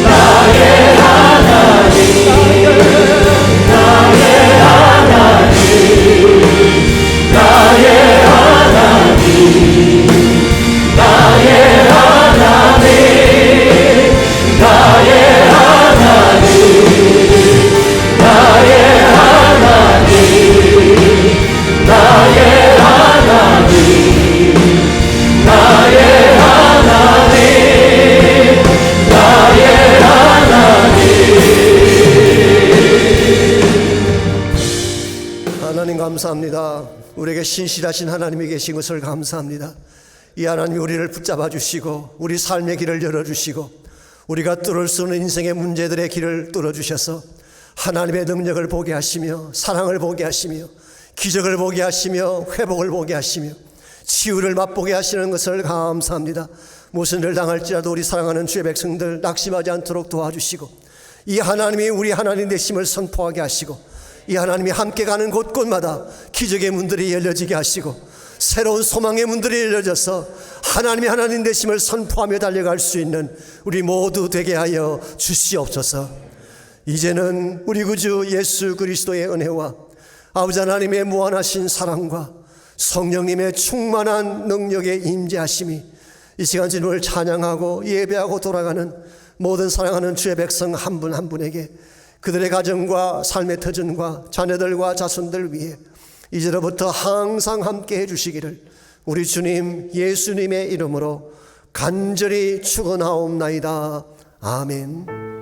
나의 하나님 나의 하나님 나의 하나님 나의 하나님 나의 하나님 나의 하나님 나의 하나님 나의 하나님 나의 하나님 하나님 감사합니다. 우리에게 신실하신 하나님이 계신 것을 감사합니다. 이 하나님이 우리를 붙잡아 주시고 우리 삶의 길을 열어주시고 우리가 뚫을 수 없는 인생의 문제들의 길을 뚫어주셔서 하나님의 능력을 보게 하시며 사랑을 보게 하시며 기적을 보게 하시며 회복을 보게 하시며 치유를 맛보게 하시는 것을 감사합니다. 무슨 일을 당할지라도 우리 사랑하는 주의 백성들 낙심하지 않도록 도와주시고 이 하나님이 우리 하나님 되심을 선포하게 하시고 이 하나님이 함께 가는 곳곳마다 기적의 문들이 열려지게 하시고 새로운 소망의 문들이 열려져서 하나님이 하나님 되심을 선포하며 달려갈 수 있는 우리 모두 되게 하여 주시옵소서. 이제는 우리 구주 예수 그리스도의 은혜와 아버지 하나님의 무한하신 사랑과 성령님의 충만한 능력의 임재하심이 이 시간 주님을 찬양하고 예배하고 돌아가는 모든 사랑하는 주의 백성 한 분 한 분에게 그들의 가정과 삶의 터전과 자녀들과 자손들 위해 이제로부터 항상 함께 해주시기를 우리 주님 예수님의 이름으로 간절히 축원하옵나이다. 아멘.